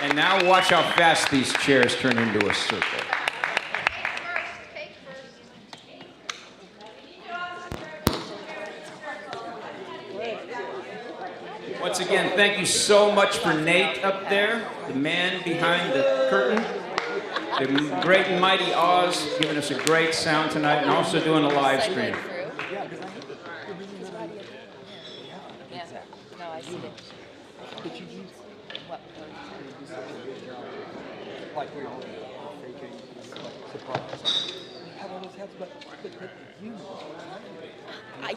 And now watch how fast these chairs turn into a circle. Once again, thank you so much for Nate up there, the man behind the curtain. The great and mighty Oz giving us a great sound tonight and also doing a live stream.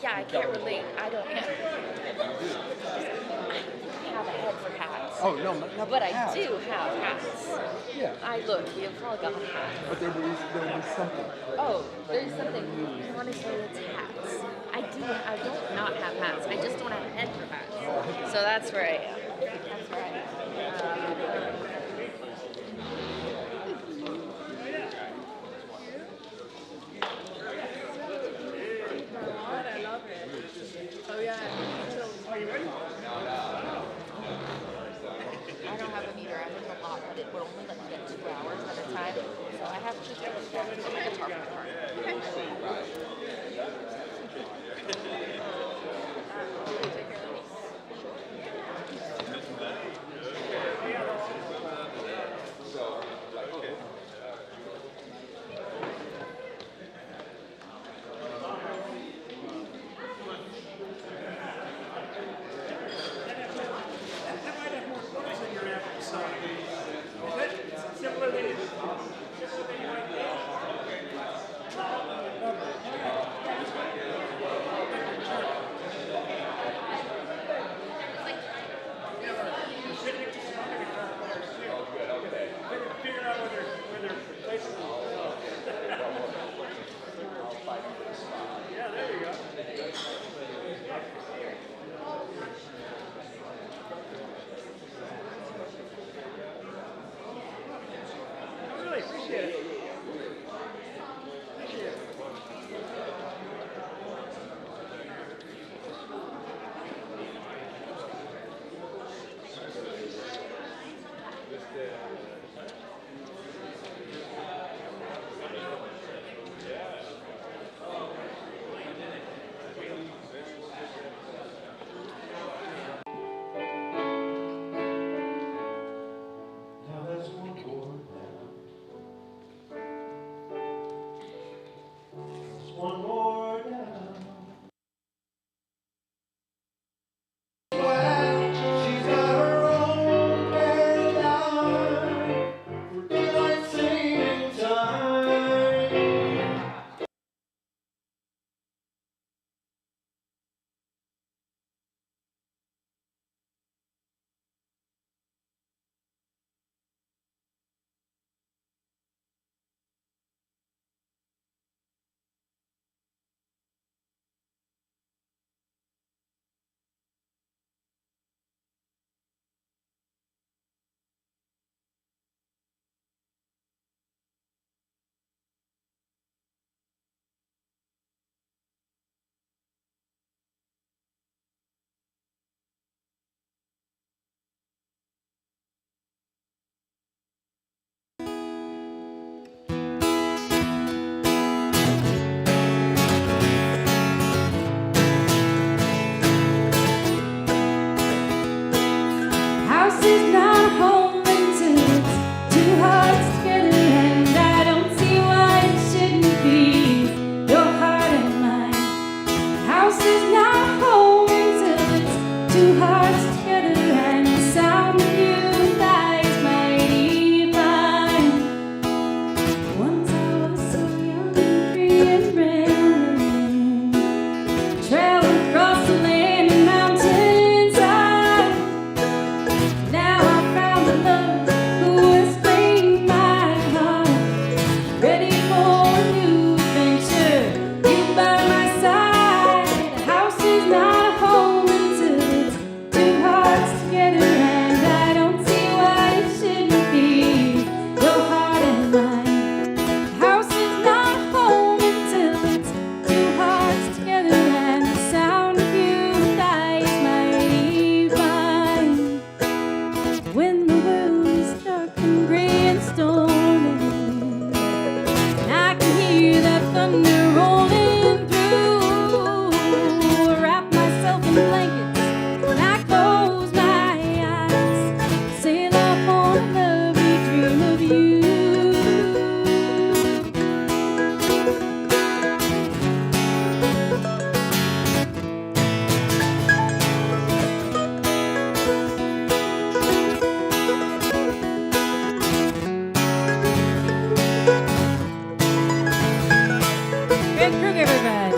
Yeah, I can't relate. I don't have a head for hats. Oh, no, not But I hats. do have hats. Yeah. You've probably got hats. But there will be something. Oh, there's something. Honestly, it's hats. I don't not have hats. I just don't have a head for hats. So that's where I am. That's where I am. Oh, yeah. Are you ready? I don't have a meter. I have a lot, but it would only let me get 2 hours at a time. So I have to take my guitar from the two hearts together and the sound of you and I is mighty fine. Once I was so young and free and brand, traveled across the land and mountainside. Now I found a love who has claimed my heart, ready for a new adventure. You by my side. A house is not a home until it's two hearts together, and I don't see why it shouldn't be your heart and mine. A house is not a home until it's two hearts together, and the sound of you and I is mighty fine. When the world is dark and gray and stormy, and I can hear that thunder rolling through, wrap myself in blankets and I close my eyes, sail off on a lovely dream of you. Red Krueger, everybody.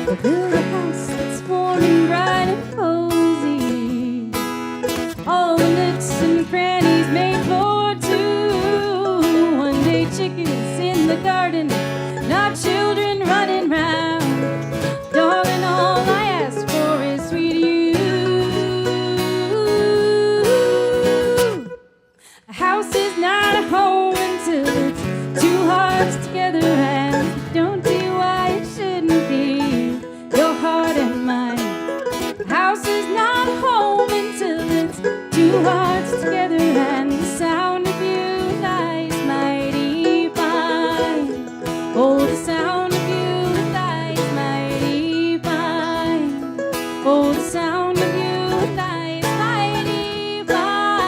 We'll build a house that's warm and bright and cozy. All the nooks and crannies made for two. One day chickens in the garden, not children running round. Darling, all I ask for is sweet you. A house is not a home until it's two hearts together, and don't see why it shouldn't be your heart and mine. A house is not a home until it's two hearts together, and the sound of you and I is mighty fine. Oh, the sound of you and I is mighty fine. Oh, the sound of you and I is mighty fine.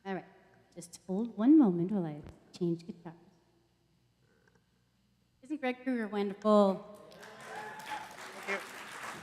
All right, just hold one moment while I change guitars. Isn't Greg Krueger wonderful?